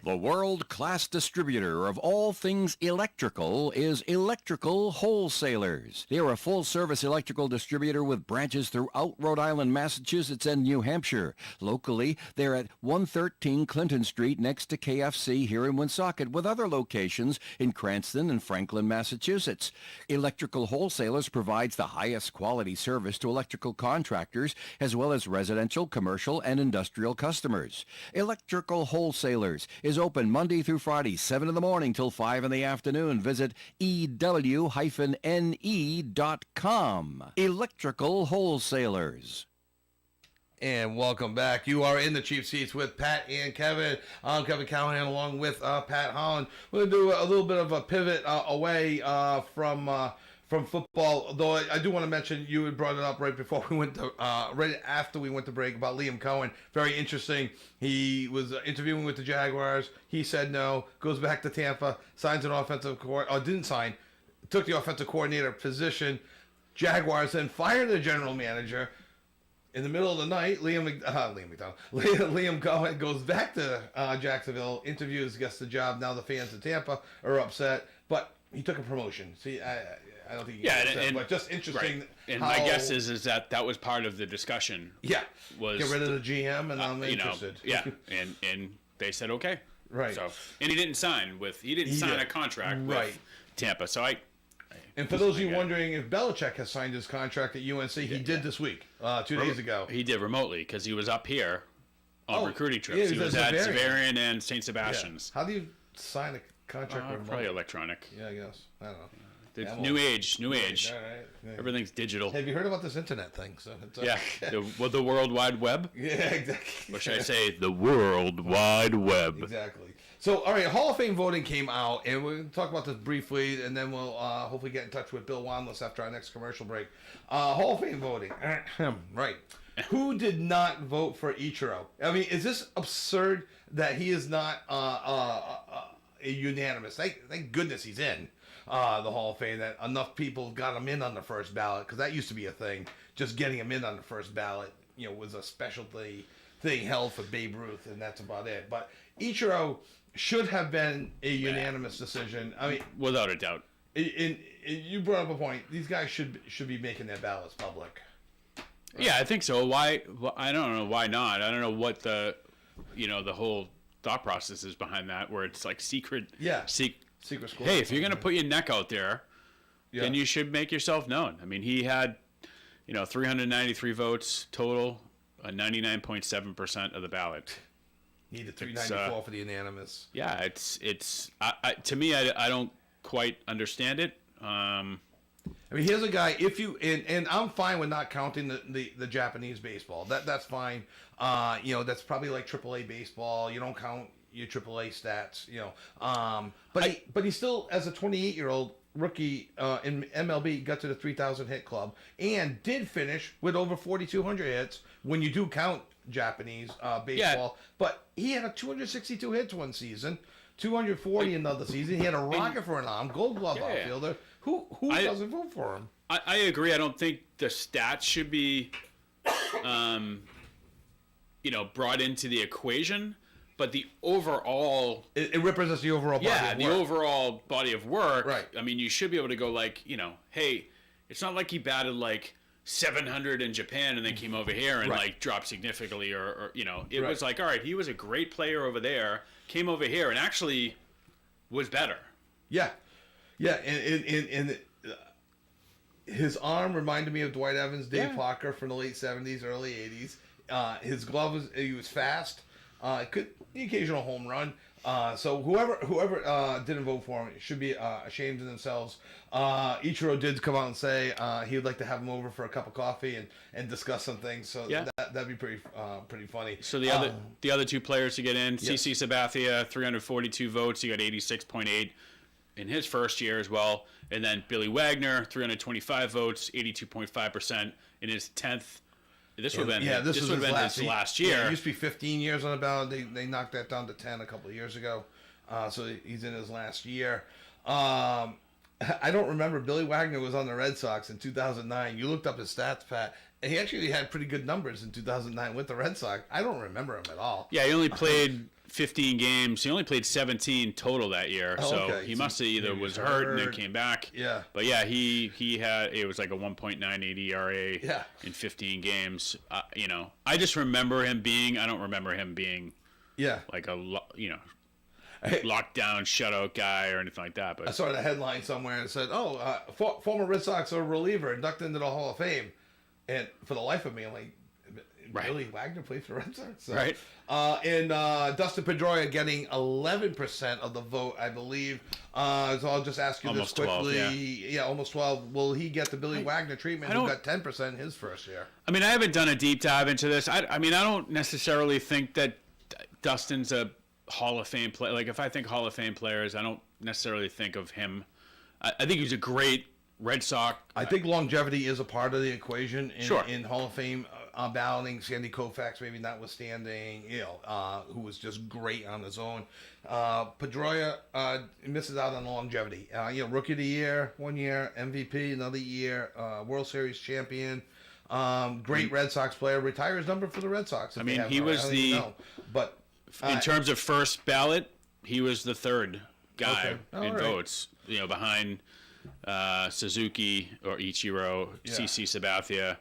The world-class distributor of all things electrical is Electrical Wholesalers. They are a full-service electrical distributor with branches throughout Rhode Island, Massachusetts, and New Hampshire. Locally, they're at 113 Clinton Street next to KFC here in Woonsocket, with other locations in Cranston and Franklin, Massachusetts. Electrical Wholesalers provides the highest quality service to electrical contractors as well as residential, commercial, and industrial customers. Electrical Wholesalers is open Monday through Friday, 7 in the morning till 5 in the afternoon. Visit ew-ne.com. Electrical Wholesalers. And welcome back. You are in the Cheap Seats with Pat and Kevin. I'm Kevin Callahan along with Pat Holland. We're going to do a little bit of a pivot away from football, though I do want to mention, you had brought it up right before we went to, right after we went to break, about Liam Cohen. Very interesting. He was interviewing with the Jaguars. He said no, goes back to Tampa, signs an offensive coordinator, or didn't sign, took the offensive coordinator position. Jaguars then fired the general manager. in the middle of the night, Liam Cohen goes back to Jacksonville, interviews, gets the job. Now the fans in Tampa are upset, but he took a promotion. See, I don't think he got upset, but just interesting. Right. And how, my guess is that was part of the discussion. Yeah, was get rid of the GM, and I'm interested. And they said okay. Right. So, and he didn't sign a contract with Tampa. So And for those of you wondering if Belichick has signed his contract at UNC, he did this week, 2 days ago. He did remotely because he was up here on recruiting trips. Yeah, he was at Zavarian and St. Sebastian's. Yeah. How do you sign a contract remotely? Probably electronic. Yeah, I guess. I don't know. New age. All right. Yeah. Everything's digital. Have you heard about this internet thing? So it's, the World Wide Web? Yeah, exactly. Or should I say the World Wide Web? Exactly. So, all right, Hall of Fame voting came out, and we'll talk about this briefly, and then we'll hopefully get in touch with Bill Wanless after our next commercial break. Hall of Fame voting. Right. Who did not vote for Ichiro? I mean, is this absurd that he is not a unanimous? Thank goodness he's in the Hall of Fame, that enough people got him in on the first ballot, because that used to be a thing. Just getting him in on the first ballot, was a specialty thing held for Babe Ruth, and that's about it. But Ichiro should have been a unanimous decision. I mean, without a doubt. And you brought up a point. These guys should be making their ballots public. Right? Yeah, I think so. Why? Well, I don't know why not. I don't know what the whole thought process is behind that, where it's like secret. Yeah. Secret school. Hey, if you're gonna put your neck out there, then you should make yourself known. I mean, he had, 393 votes total, 99.7% of the ballot. Needed 394 for the unanimous. Yeah, it's to me, I don't quite understand it. I mean, here's a guy. If you and I'm fine with not counting the Japanese baseball. That's fine. That's probably like AAA baseball. You don't count your AAA stats. But he still, as a 28-year-old rookie in MLB, got to the 3,000 hit club and did finish with over 4,200 hits when you do count Japanese baseball. But he had a 262 hits one season, 240 another season. He had a rocket for an arm, Gold Glove outfielder. Who doesn't vote for him? I agree. I don't think the stats should be, brought into the equation. But the overall... It represents the overall body of work. Yeah, the overall body of work. Right. I mean, you should be able to go hey, it's not like he batted 700 in Japan and then came over here and dropped significantly or it was like, all right, he was a great player over there, came over here and actually was better. Yeah. Yeah, and his arm reminded me of Dwight Evans, Dave Parker from the late 70s, early 80s. His glove he was fast. Could the occasional home run. So whoever didn't vote for him should be ashamed of themselves. Ichiro did come out and say he would like to have him over for a cup of coffee and discuss some things. So that'd be pretty funny. So the other two players to get in, CC Sabathia, 342 votes. He got 86.8 in his first year as well. And then Billy Wagner, 325 votes, 82.5% in his 10th. This would have been his last year. Yeah, it used to be 15 years on the ballot. They knocked that down to 10 a couple of years ago. So he's in his last year. I don't remember. Billy Wagner was on the Red Sox in 2009. You looked up his stats, Pat. And he actually had pretty good numbers in 2009 with the Red Sox. I don't remember him at all. Yeah, he only played 15 games. He only played 17 total that year. So he must have either was hurt and then came back. Yeah. But yeah, he had, it was like a 1.98 ERA in 15 games. I just remember him being, I don't remember him being like a, lockdown shutout guy or anything like that. But I saw the headline somewhere and said, former Red Sox reliever inducted into the Hall of Fame. And for the life of me, I'm like, Billy Wagner played for the Red Sox? So, right. And Dustin Pedroia getting 11% of the vote, I believe. So I'll just ask you almost this quickly. 12, yeah, almost 12. Will he get the Billy Wagner treatment? Who got 10% in his first year? I mean, I haven't done a deep dive into this. I don't necessarily think that Dustin's a Hall of Fame player. Like, if I think Hall of Fame players, I don't necessarily think of him. I think he's a great Red Sox. I think longevity is a part of the equation in Hall of Fame balloting. Sandy Koufax, maybe notwithstanding, who was just great on his own. Pedroia misses out on the longevity. Rookie of the year, 1 year, MVP another year, World Series champion. Great Red Sox player. Retire his number for the Red Sox. I mean, he was but in terms of first ballot, he was the third guy in right. votes. Behind Suzuki or Ichiro, CC Sabathia.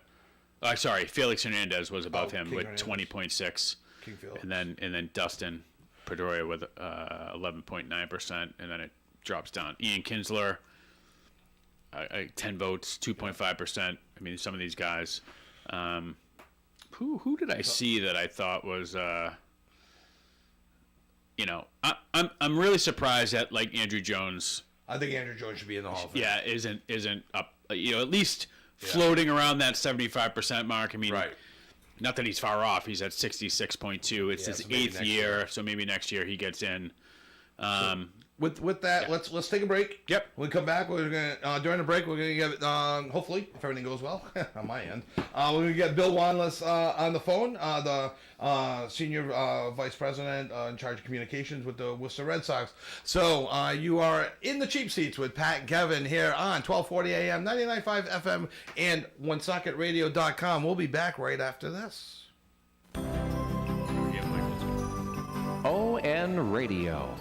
Sorry, Felix Hernandez was above him with 20.6, and then Dustin Pedroia with 11.9%, and then it drops down. Ian Kinsler, 10 votes, 2.5%. I mean, some of these guys. Who did I see that I thought was? I'm really surprised that like Andrew Jones. I think Andrew Jones should be in the Hall of Fame. Yeah, isn't up. At least floating around that 75% mark. I mean, not that he's far off. He's at 66.2. It's his 8th year, so maybe next year he gets in. With that, let's take a break. Yep. When we come back, we're gonna during the break we're gonna get hopefully if everything goes well on my end, we're gonna get Bill Wanless on the phone, the senior vice president in charge of communications with the Worcester Red Sox. So you are in the cheap seats with Pat and Kevin here on 1240 AM, 99.5 FM, and OneSocketRadio.com. We'll be back right after this. ON Radio.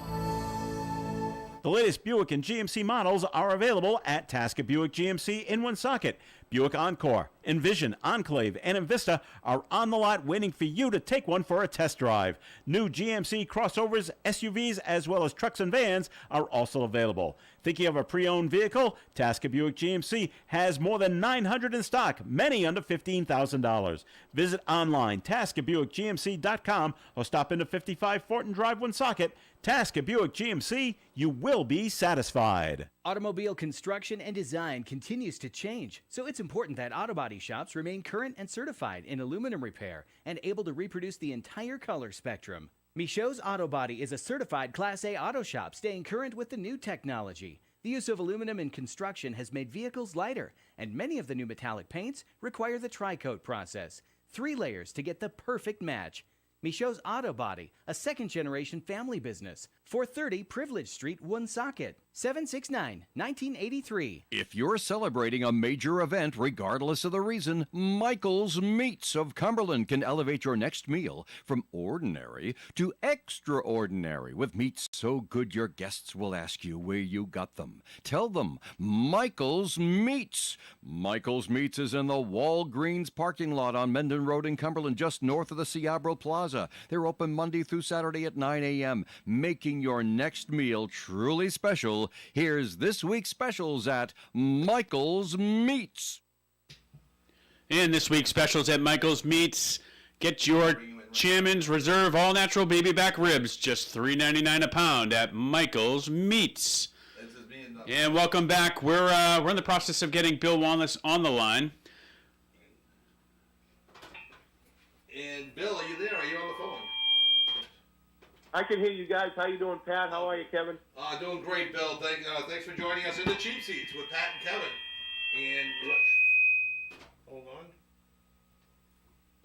The latest Buick and GMC models are available at Tasca Buick GMC in Woonsocket. Buick Encore, Envision, Enclave, and Envista are on the lot waiting for you to take one for a test drive. New GMC crossovers, SUVs, as well as trucks and vans are also available. Thinking of a pre-owned vehicle? Tasca Buick GMC has more than 900 in stock, many under $15,000. Visit online, TascaBuickGMC.com, or stop into 55 Fortin Drive, Woonsocket. Tasca Buick GMC, you will be satisfied. Automobile construction and design continues to change, so it's important that auto body shops remain current and certified in aluminum repair and able to reproduce the entire color spectrum. Michaud's Auto Body is a certified Class A auto shop staying current with the new technology. The use of aluminum in construction has made vehicles lighter, and many of the new metallic paints require the tri-coat process. 3 layers to get the perfect match. Michaud's Auto Body, a second-generation family business. 430 Privilege Street, Woonsocket, 769-1983. If you're celebrating a major event, regardless of the reason, Michael's Meats of Cumberland can elevate your next meal from ordinary to extraordinary with meats so good your guests will ask you where you got them. Tell them, Michael's Meats. Michael's Meats is in the Walgreens parking lot on Mendon Road in Cumberland, just north of the Ciabro Plaza. They're open Monday through Saturday at 9 a.m., making your next meal truly special. Here's this week's specials at Michael's Meats. And this week's specials at Michael's Meats. Get your Chairman's Reserve all-natural baby back ribs, just $3.99 a pound at Michael's Meats. And welcome back. We're in the process of getting Bill Wanless on the line. And Bill, are you there? Are you on the phone? I can hear you guys. How you doing, Pat? How are you, Kevin? Doing great, Bill. Thanks for joining us in the cheap seats with Pat and Kevin. And hold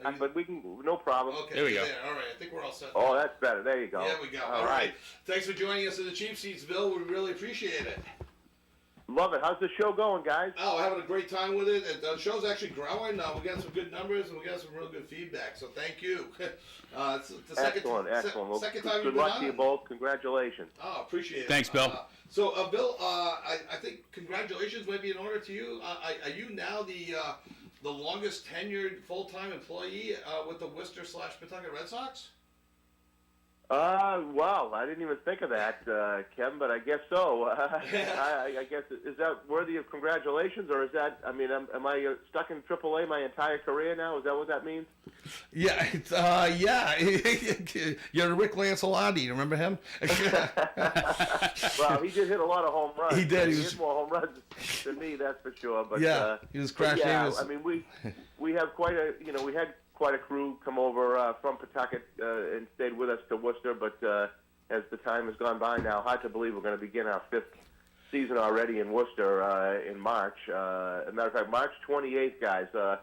on. But we can, no problem. Okay, there we go. All right, I think we're all set. Oh, that's better. There you go. Yeah, we go. All right. Thanks for joining us in the cheap seats, Bill. We really appreciate it. Love it. How's the show going, guys? Oh, we're having a great time with it. The show's actually growing. We got some good numbers and we got some real good feedback. So thank you. It's the Excellent. Well, second time good you've been luck on. to you both. Congratulations. Oh, appreciate it. Thanks, Bill. So, Bill, I think congratulations might be in order to you. Are you now the longest tenured full-time employee with the Worcester/Pawtucket Red Sox? Well, I didn't even think of that, Kevin, but I guess so. I guess, is that worthy of congratulations, or is that, I mean, am I stuck in AAA my entire career now? Is that what that means? Yeah, yeah. You're Rick Lancelotti. Remember him? Well, he did hit a lot of home runs. He did. He hit more home runs than me, that's for sure. But yeah, he was crashing. Yeah, I mean, we have quite a, we had quite a crew come over from Pawtucket and stayed with us to Worcester, but as the time has gone by now, hard to believe we're going to begin our 5th season already in Worcester in March. As a matter of fact, March 28th, guys. So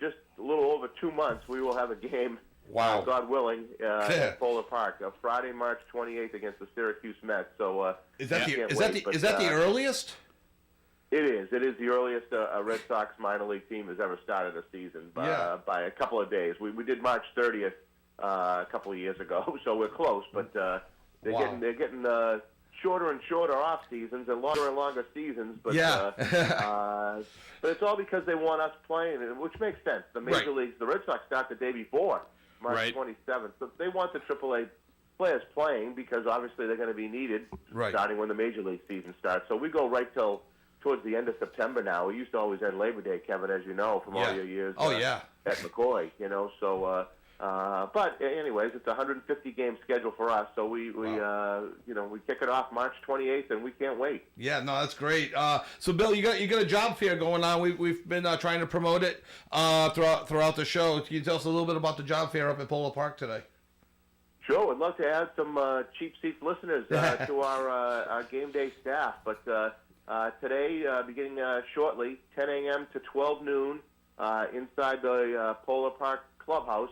just a little over 2 months, we will have a game, wow, God willing, at Polar Park, Friday, March 28th against the Syracuse Mets. So is that the earliest? It is. It is the earliest a Red Sox minor league team has ever started a season by a couple of days. We did March 30th a couple of years ago, so we're close. But they're getting shorter and shorter off seasons and longer seasons. But but it's all because they want us playing, which makes sense. The major leagues, the Red Sox start the day before March 27th, so they want the AAA players playing because obviously they're going to be needed starting when the major league season starts. So we go right till towards the end of September now. We used to always end Labor Day, Kevin, as you know, from all your years at McCoy, so but anyways, it's a 150 game schedule for us, so we kick it off March 28th, and we can't wait. Yeah, no, that's great. So Bill, you got a job fair going on. We've been trying to promote it throughout the show. Can you tell us a little bit about the job fair up at Polo Park today? Sure, I'd love to add some cheap seats listeners to our game day staff, but today, beginning shortly, 10 a.m. to 12 noon, inside the Polo Park Clubhouse,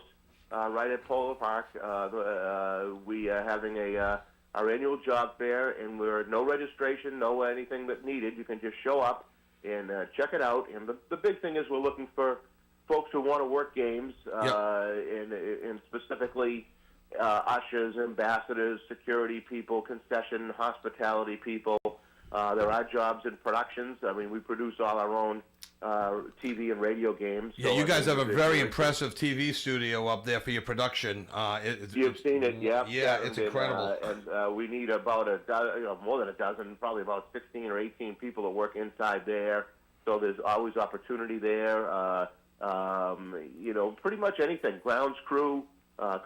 right at Polo Park, we are having our annual job fair, and we're no registration, no anything that needed. You can just show up and check it out. And the big thing is we're looking for folks who want to work games, and specifically ushers, ambassadors, security people, concession, hospitality people. There are jobs in productions. I mean, we produce all our own TV and radio games. Yeah, you guys have a very impressive TV studio up there for your production. You've seen it, yeah. Yeah, it's incredible. And we need about more than a dozen, probably about 16 or 18 people that work inside there. So there's always opportunity there. Pretty much anything. Grounds crew,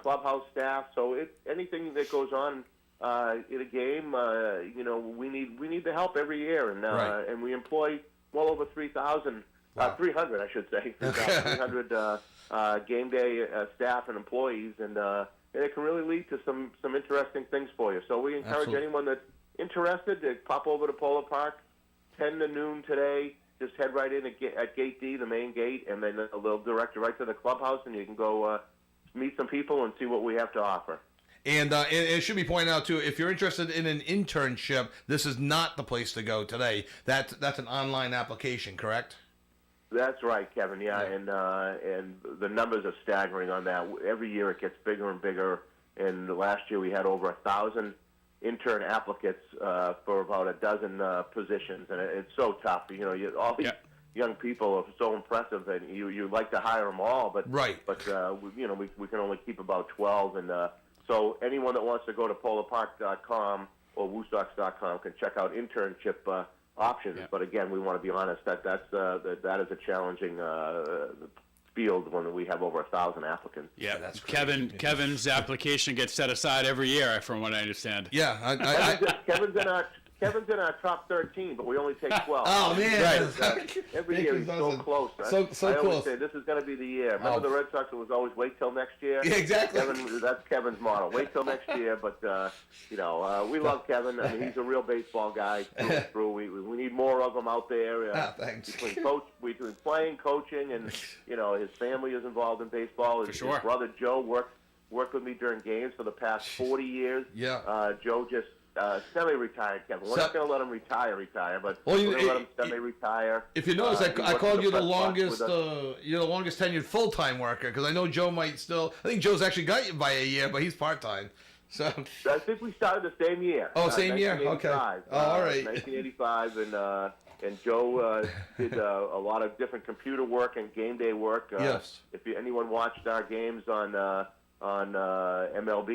clubhouse staff. So anything that goes on in a game, we need the help every year, and we employ well over 3,000, 300, I should say, 300 game day staff and employees, and it can really lead to some interesting things for you. So we encourage anyone that's interested to pop over to Polo Park, 10 to noon today. Just head right in at Gate D, the main gate, and then they'll direct you right to the clubhouse, and you can go meet some people and see what we have to offer. And it should be pointed out, too, if you're interested in an internship, this is not the place to go today. That's an online application, correct? That's right, Kevin, yeah. And the numbers are staggering on that. Every year it gets bigger and bigger, and last year we had over 1,000 intern applicants for about a dozen positions, and it's so tough. All these young people are so impressive, and you like to hire them all, but we can only keep about 12, and so anyone that wants to go to polopark.com or woosox.com can check out internship options. Yeah. But again, we want to be honest that is a challenging field when we have over 1,000 applicants. Yeah, that's Kevin's application gets set aside every year, from what I understand. Yeah, Kevin's in our top 13, but we only take 12. Oh, man. Every year he's so close. So I close. always say this is going to be the year. Remember the Red Sox, it was always wait till next year? Yeah, exactly. That's Kevin's model. Wait till next year, but, we love Kevin. I mean, he's a real baseball guy through. We need more of them out there. Thanks. Between playing, coaching, and, his family is involved in baseball. His brother Joe worked with me during games for the past 40 years. Yeah. Joe just semi-retired, Kevin. We're not going to let him retire, but we're going to let him semi-retire. If you notice, I called you the longest, you're the longest tenured full-time worker, because I know Joe might still. I think Joe's actually got you by a year, but he's part-time. So I think we started the same year. Oh, same year. Okay. All right. 1985, and Joe did a lot of different computer work and game day work. Yes. If anyone watched our games on MLB,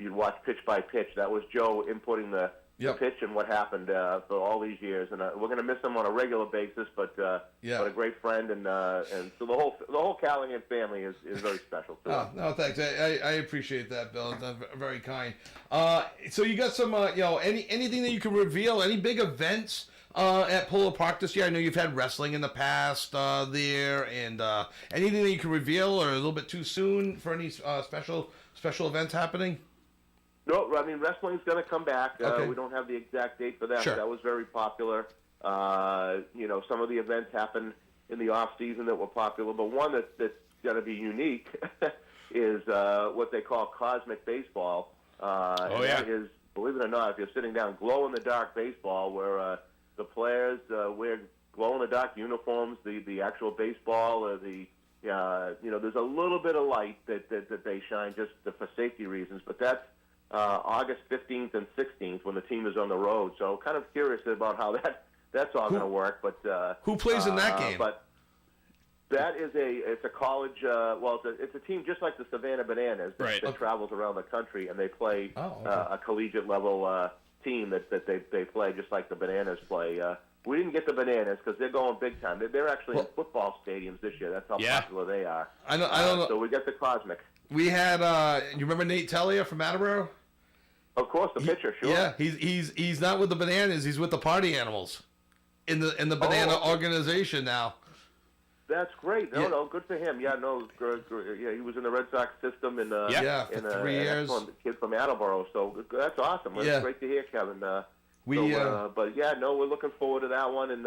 you'd watch pitch by pitch. That was Joe inputting the pitch and what happened for all these years. And we're going to miss him on a regular basis, but a great friend, and so the whole Callahan family is very special too. Oh, no, thanks. I appreciate that, Bill. That's very kind. So you got some anything that you can reveal? Any big events at Polo Park this year? I know you've had wrestling in the past there, and anything that you can reveal, or a little bit too soon for any special events happening? No, I mean, wrestling's going to come back. Okay. We don't have the exact date for that, Sure. but that was very popular. Some of the events happen in the off season that were popular, but one that's going to be unique is what they call cosmic baseball. That is, believe it or not, if you're sitting down, glow-in-the-dark baseball, where the players wear glow-in-the-dark uniforms, the actual baseball, there's a little bit of light that they shine just for safety reasons, but that's August 15th and 16th when the team is on the road. So kind of curious about how that's all going to work. But who plays in that game? But that is it's a college. It's a team just like the Savannah Bananas that travels around the country, and they play a collegiate level team that they play just like the Bananas play. We didn't get the Bananas because they're going big time. They're actually in football stadiums this year. That's how popular they are. I don't know. So we got the Cosmic. We had. You remember Nate Tellier from Attleboro? Of course, the pitcher. Sure. Yeah, he's not with the Bananas. He's with the Party Animals in the Banana organization now. That's great. No, good for him. Yeah, no, he was in the Red Sox system in for 3 years. Kid from Attleboro, so that's awesome. It's great to hear, Kevin. But we're looking forward to that one, and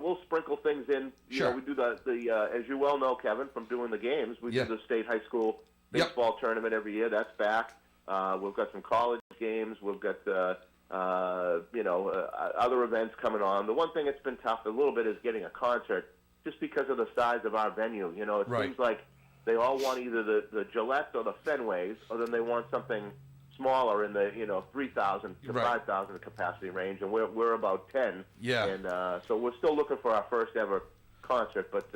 we'll sprinkle things in. We do the as you well know, Kevin, from doing the games, we do the state high school baseball tournament every year. That's back. We've got some college games. We've got other events coming on. The one thing that's been tough a little bit is getting a concert, just because of the size of our venue. It seems like they all want either the Gillettes or the Fenways, or then they want something smaller in the 3,000 to 5,000 capacity range, and we're about 10. Yeah. And so we're still looking for our first ever concert, but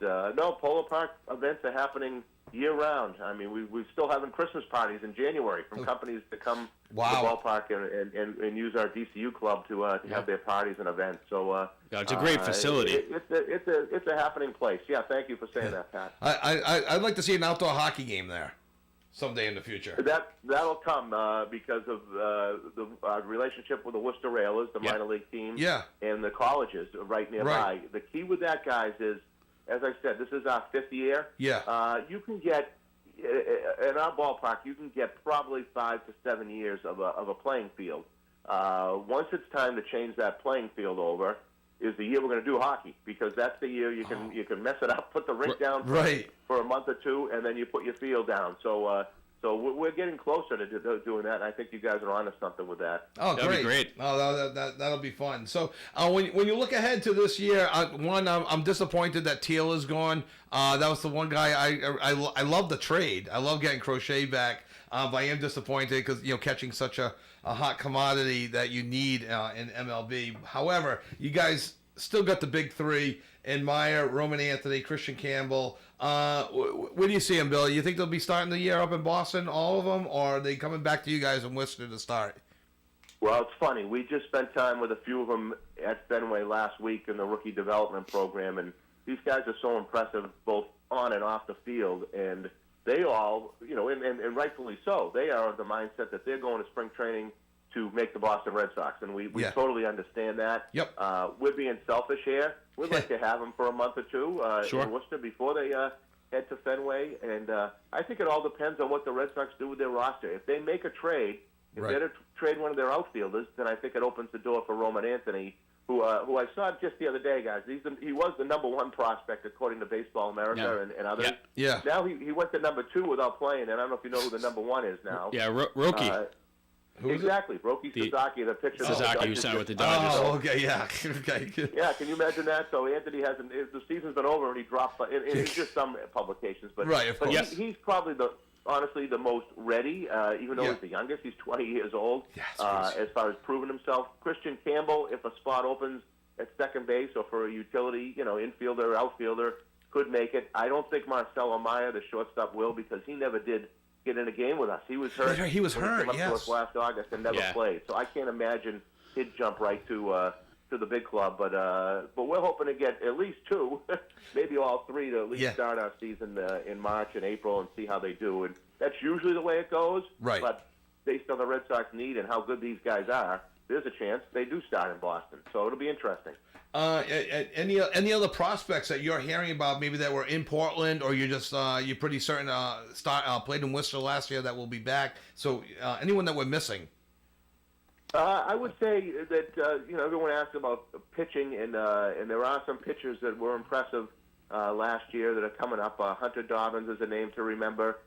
no, Polo Park events are happening year round. I mean, we're still having Christmas parties in January from companies that come to the ballpark and use our DCU club to have their parties and events. So it's a great facility. It's a happening place. Yeah, thank you for saying that, Pat. I'd like to see an outdoor hockey game there someday in the future. That'll come because of our relationship with the Worcester Railers, the minor league team, and the colleges right nearby. Right. The key with that, guys, is, as I said, this is our 5th year. Yeah. You can get, in our ballpark, you can get probably 5 to 7 years of a playing field. Once it's time to change that playing field over, is the year we're going to do hockey, because that's the year you can mess it up, put the rink down for a month or two, and then you put your field down. So we're getting closer to doing that, and I think you guys are onto something with that. Oh, that'll be great. Oh, that'll be fun. So when you look ahead to this year, I'm disappointed that Teal is gone. That was the one guy I love the trade. I love getting Crochet back. But I am disappointed because catching such a hot commodity that you need in MLB. However, you guys still got the big three in Meyer, Roman Anthony, Christian Campbell. Where do you see them, Bill? You think they'll be starting the year up in Boston, all of them, or are they coming back to you guys in Worcester to start? Well, it's funny. We just spent time with a few of them at Fenway last week in the rookie development program, and these guys are so impressive both on and off the field, and they all, and rightfully so, they are of the mindset that they're going to spring training to make the Boston Red Sox, and we totally understand that. Yep. We're being selfish here. We'd like to have them for a month or two in Worcester before they head to Fenway, and I think it all depends on what the Red Sox do with their roster. If they make a trade, if they trade one of their outfielders, then I think it opens the door for Roman Anthony, who I saw just the other day, guys. He was the number 1 prospect according to Baseball America and others. Yeah. Now he went to number 2 without playing, and I don't know if you know who the number 1 is now. Yeah, Roki. Exactly, Roki Sasaki, the pitcher. Sasaki, who signed with the Dodgers. Oh, okay, yeah. Okay. Yeah, can you imagine that? So Anthony the season's been over and he dropped. It's just some publications, but of course. He's probably honestly the most ready, even though he's the youngest. He's 20 years old. As far as proving himself, Christian Campbell, if a spot opens at second base or for a utility, infielder, outfielder, could make it. I don't think Marcelo Meyer, the shortstop, will, because he never did get in a game with us. He was hurt. He was hurt. He came up to us last August and never played. So I can't imagine he'd jump right to the big club. But we're hoping to get at least 2, maybe all 3, to at least start our season in March and April and see how they do. And that's usually the way it goes. Right. But based on the Red Sox need and how good these guys are, there's a chance they do start in Boston. So it'll be interesting. Any other prospects that you're hearing about, maybe that were in Portland, or you're pretty certain played in Worcester last year that will be back? So anyone that we're missing? I would say that everyone asks about pitching, and there are some pitchers that were impressive last year that are coming up. Hunter Dobbins is a name to remember.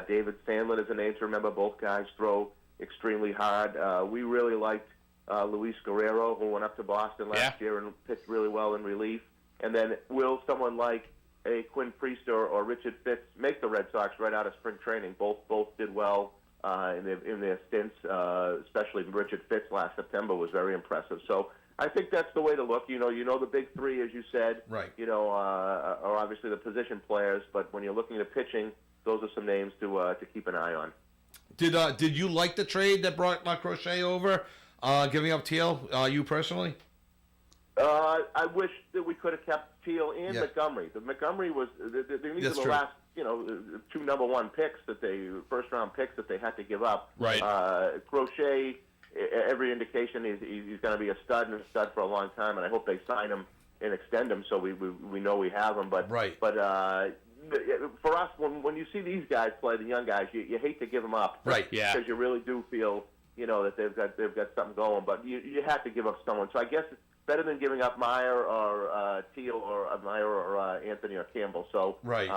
David Sandlin is a name to remember. Both guys throw extremely hard. We really liked Luis Guerrero, who went up to Boston last year and pitched really well in relief? And then will someone like a Quinn Priester or Richard Fitz make the Red Sox right out of spring training? Both did well in their stints, especially Richard Fitz last September was very impressive. So I think that's the way to look. You know the big three, as you said, right? Are obviously the position players, but when you're looking at pitching, those are some names to keep an eye on. Did you like the trade that brought Crochet over, giving up Teal? You personally? I wish that we could have kept Teal and Montgomery. The Montgomery was these are the last, two number one picks first round picks that they had to give up. Right. Crochet, every indication he's going to be a stud and a stud for a long time, and I hope they sign him and extend him so we know we have him. But for us, when you see these guys play, the young guys, you hate to give them up, right? Yeah, because you really do feel that they've got something going, but you have to give up someone. So I guess it's better than giving up Meyer or Teal or Meyer or Anthony or Campbell. So right.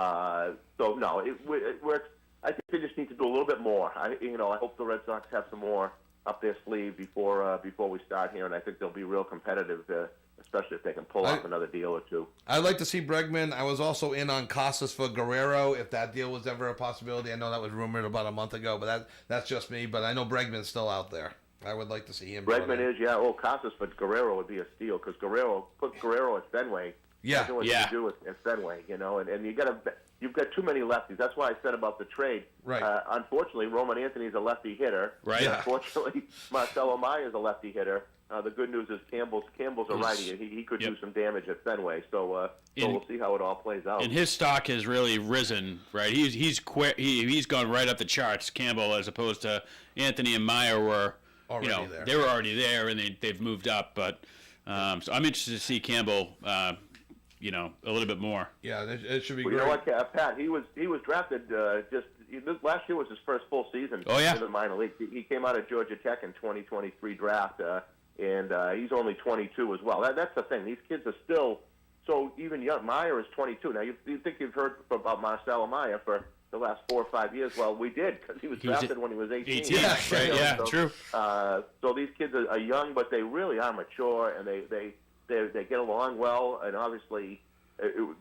So no, it works. I think they just need to do a little bit more. I hope the Red Sox have some more up their sleeve before we start here, and I think they'll be real competitive, especially if they can pull off another deal or two. I'd like to see Bregman. I was also in on Casas for Guerrero, if that deal was ever a possibility. I know that was rumored about a month ago, but that's just me. But I know Bregman's still out there. I would like to see him. Bregman is, Casas, but Guerrero would be a steal because put Guerrero at Fenway. Yeah. What you do at Fenway, and you've got too many lefties. That's why I said about the trade. Right. Unfortunately, Roman Anthony's a lefty hitter. Right. Yeah. Unfortunately, Marcelo Maya's a lefty hitter. The good news is Campbell's a righty, and he could do some damage at Fenway. So we'll see how it all plays out. And his stock has really risen, right? He's gone right up the charts, Campbell, as opposed to Anthony and Maya were already there. They were already there, and they've moved up. But so I'm interested to see Campbell, a little bit more. Yeah, it should be great. You know what, Pat? He was drafted last year was his first full season in the minor league. He came out of Georgia Tech in 2023 draft. And he's only 22 as well. That's the thing. These kids are still so even young. Meyer is 22. Now, you think you've heard about Marcelo Meyer for the last 4 or 5 years? Well, we did because he was drafted when he was 18. Yeah, right. Yeah, so, true. So these kids are young, but they really are mature, and they get along well. And obviously,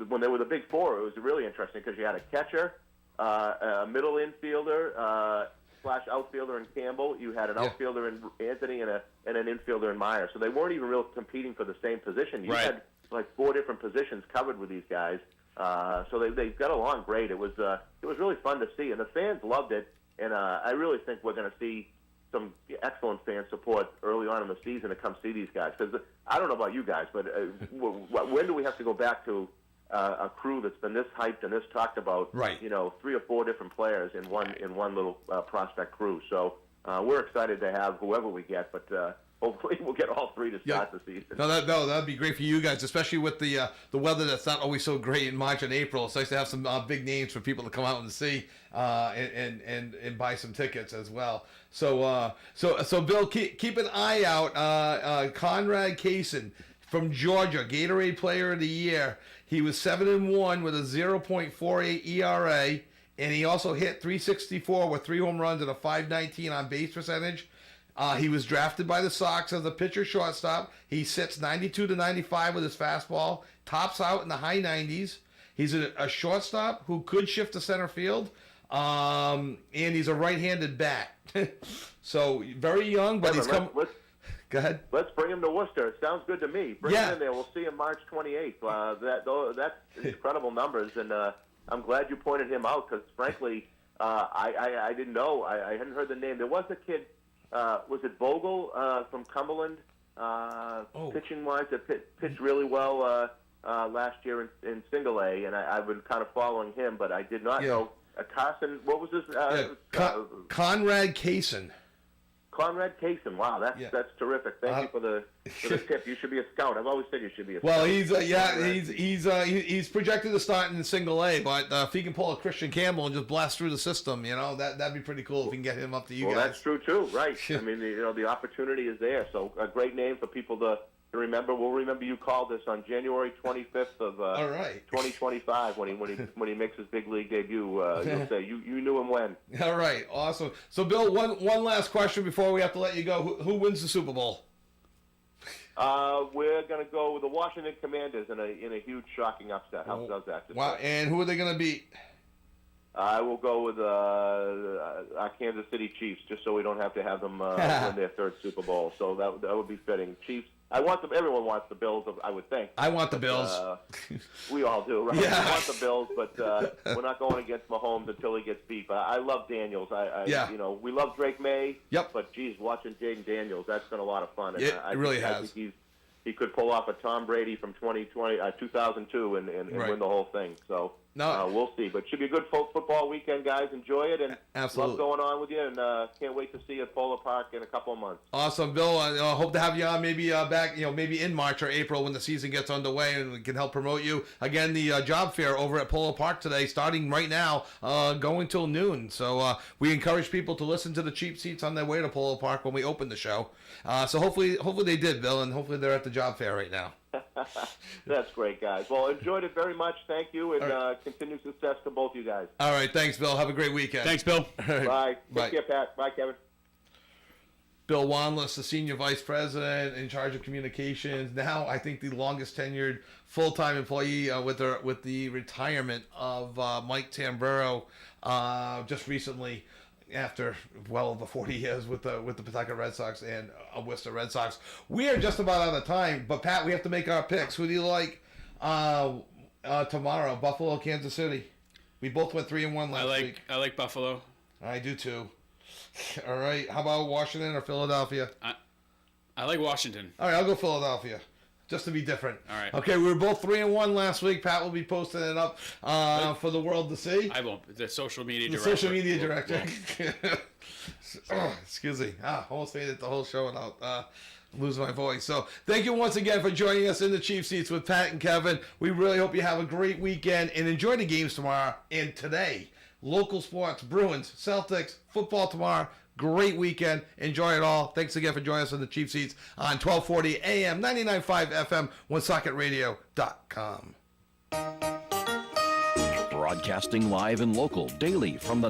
when they were the Big Four, it was really interesting because you had a catcher, a middle infielder, / outfielder in Campbell. You had an outfielder in Anthony and an infielder in Meyer. So they weren't even really competing for the same position. You had like 4 different positions covered with these guys. So they got along great. It was really fun to see, and the fans loved it. And I really think we're going to see some excellent fan support early on in the season to come see these guys. Because I don't know about you guys, but when do we have to go back to a crew that's been this hyped and this talked about, 3 or 4 different players in one little prospect crew. So we're excited to have whoever we get, but hopefully we'll get all 3 to start the season. No, that'd be great for you guys, especially with the weather that's not always so great in March and April. It's nice to have some big names for people to come out and see and buy some tickets as well. So Bill, keep an eye out. Conrad Kaysen from Georgia, Gatorade Player of the Year. He was 7-1 with a 0.48 ERA, and he also hit .364 with 3 home runs and a .519 on base percentage. He was drafted by the Sox as a pitcher shortstop. He sits 92 to 95 with his fastball, tops out in the high 90s. He's a shortstop who could shift to center field, and he's a right-handed bat. So very young, but he's come. Go ahead. Let's bring him to Worcester. It sounds good to me. Bring him in there. We'll see him March 28th. That's incredible numbers, and I'm glad you pointed him out because, frankly, I didn't know. I hadn't heard the name. There was a kid, was it Vogel from Cumberland, pitching-wise, that pitched really well last year in Single A, and I've been kind of following him, but I did not know. Carson, what was his? Conrad Kaysen. Conrad Kaysen. Wow, that's terrific. Thank you for the tip. You should be a scout. I've always said you should be a scout. Well, he's projected to start in Single A, but if he can pull a Christian Campbell and just blast through the system, that'd be pretty cool if we can get him up to you guys. Well, that's true too, right? I mean, the opportunity is there. So a great name for people to remember. We'll remember you called this on January 25th of 2025 when he makes his big league debut. You'll say you knew him when. All right, awesome. So, Bill, one last question before we have to let you go. Who wins the Super Bowl? We're going to go with the Washington Commanders in a huge, shocking upset. How does that? Just Wow. And who are they going to beat? I will go with our Kansas City Chiefs, just so we don't have to have them win their third Super Bowl. So that would be fitting. Chiefs. I want them. Everyone wants the Bills, I would think. I want the Bills. We all do, right? Yeah. We want the Bills, but we're not going against Mahomes until he gets beat. But I love Daniels. You know, we love Drake May. Yep. But geez, watching Jaden Daniels, that's been a lot of fun. And It really I has. think he could pull off a Tom Brady from 2002 and Right. win the whole thing. So we'll see. But it should be a good football weekend, guys. Enjoy it, and Absolutely. love going on with you. And can't wait to see you at Polar Park in a couple of months. Awesome, Bill. I hope to have you on maybe back, maybe in March or April when the season gets underway, and we can help promote you. Again, the job fair over at Polo Park today, starting right now, going till noon. So we encourage people to listen to the cheap seats on their way to Polo Park when we open the show. So hopefully they did, Bill, and hopefully they're at the job fair right now. That's great, guys. Well, enjoyed it very much. Thank you, and right. continued success to both you guys. All right, thanks, Bill. Have a great weekend. Thanks, Bill. Bye. Bye. Take care, Pat. Bye, Kevin. Bill Wanless, the Senior Vice President in charge of communications. Now, I think the longest tenured full-time employee with the retirement of Mike Tamburo just recently, after well over 40 years with the Pawtucket Red Sox and Worcester Red Sox. We are just about out of time, but Pat, we have to make our picks. Who do you like tomorrow? Buffalo, Kansas City. We both went 3-1 last week. I like Buffalo. I do too. All right. How about Washington or Philadelphia? I like Washington. All right, I'll go Philadelphia, just to be different. All right. Okay, we were both 3-1 last week. Pat will be posting it up for the world to see. I won't. The social media The director. social media director. Oh, excuse me. Almost made it the whole show without losing my voice. So thank you once again for joining us in the Chief Seats with Pat and Kevin. We really hope you have a great weekend and enjoy the games tomorrow and today. Local sports, Bruins, Celtics, football tomorrow. Great weekend. Enjoy it all. Thanks again for joining us in the Chief Seats on 1240 AM, 99.5 FM, OneSocketRadio.com. Broadcasting live and local daily from the